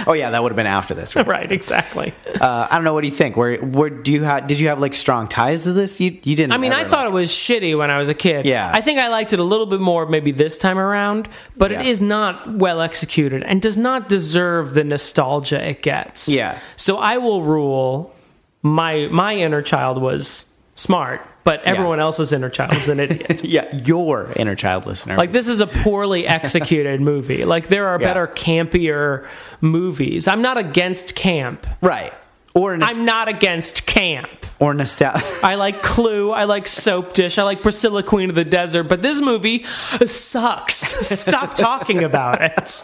Oh yeah, that would have been after this, right? Right, exactly. I don't know. What do you think? Where did you have like strong ties to this? You didn't. I mean, I thought it was shitty when I was a kid. Yeah. I think I liked it a little bit more maybe this time around, but it is not well executed and does not deserve the nostalgia it gets. Yeah. So I will rule my inner child was smart, but everyone else's inner child is an idiot. Yeah, your inner child listener. Like, this is a poorly executed movie. Like, there are better, campier movies. I'm not against camp. Right. I'm not against camp. Or nostalgia. I like Clue. I like Soap Dish. I like Priscilla, Queen of the Desert. But this movie sucks. Stop talking about it.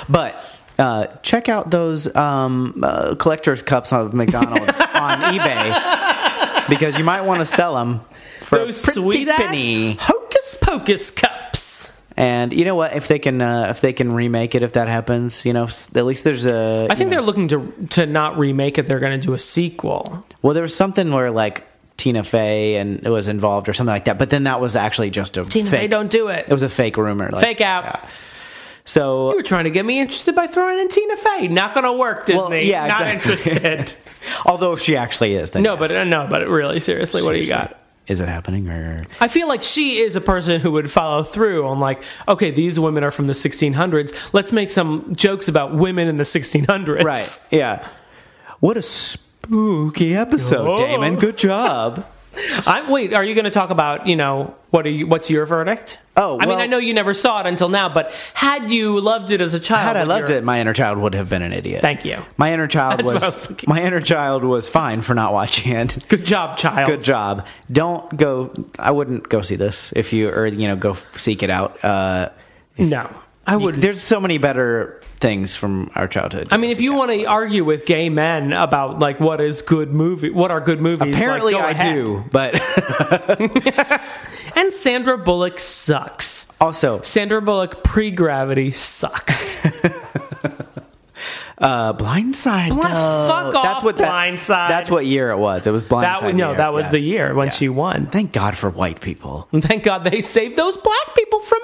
But check out those collector's cups of McDonald's on eBay, because you might want to sell them for those a pretty sweet penny. Hocus Pocus cups. And you know what? If they can remake it, if that happens, at least there's a. I think they're looking to not remake it. They're going to do a sequel. Well, there was something where like Tina Fey and it was involved or something like that, but then that was actually just a Tina Fey, don't do it. It was a fake rumor. Like, fake out. Yeah. So you were trying to get me interested by throwing in Tina Fey. Not going to work, Disney. Well, yeah, not exactly. interested. Although if she actually is, then no, yes. but really, seriously, what do you got? Is it happening? Or I feel like she is a person who would follow through on like, okay, these women are from the 1600s. Let's make some jokes about women in the 1600s. Right? Yeah. What a spooky episode, Damon. Good job. Wait, are you going to talk about, what's your verdict? Oh, I mean, I know you never saw it until now, but had you loved it as a child? Had I loved it, my inner child would have been an idiot. Thank you. My inner child was fine for not watching it. Good job, child. Good job. Don't go. I wouldn't go see this if you, or go seek it out. No, I wouldn't. There's so many better things from our childhood. I mean, if you want to argue with gay men about like what are good movies, apparently like, I do, but and Sandra Bullock sucks. Also, Sandra Bullock pre-Gravity sucks. Blindside. Fuck off. Blindside. That's what year it was. It was Blindside. That was the year when she won. Thank God for white people. And thank God they saved those black people from,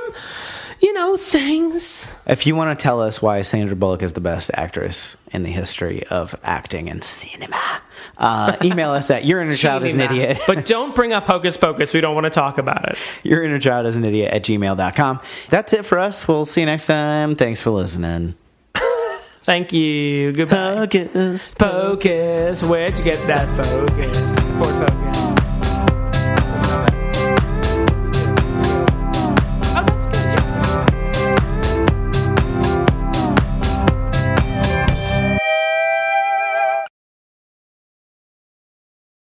things. If you want to tell us why Sandra Bullock is the best actress in the history of acting and cinema, email us at yourinnerchildisanIdiot. But don't bring up Hocus Pocus. We don't want to talk about it. YourinnerchildisanIdiot at gmail.com. That's it for us. We'll see you next time. Thanks for listening. Thank you. Goodbye. Hocus Pocus. Where'd you get that focus? Ford Focus.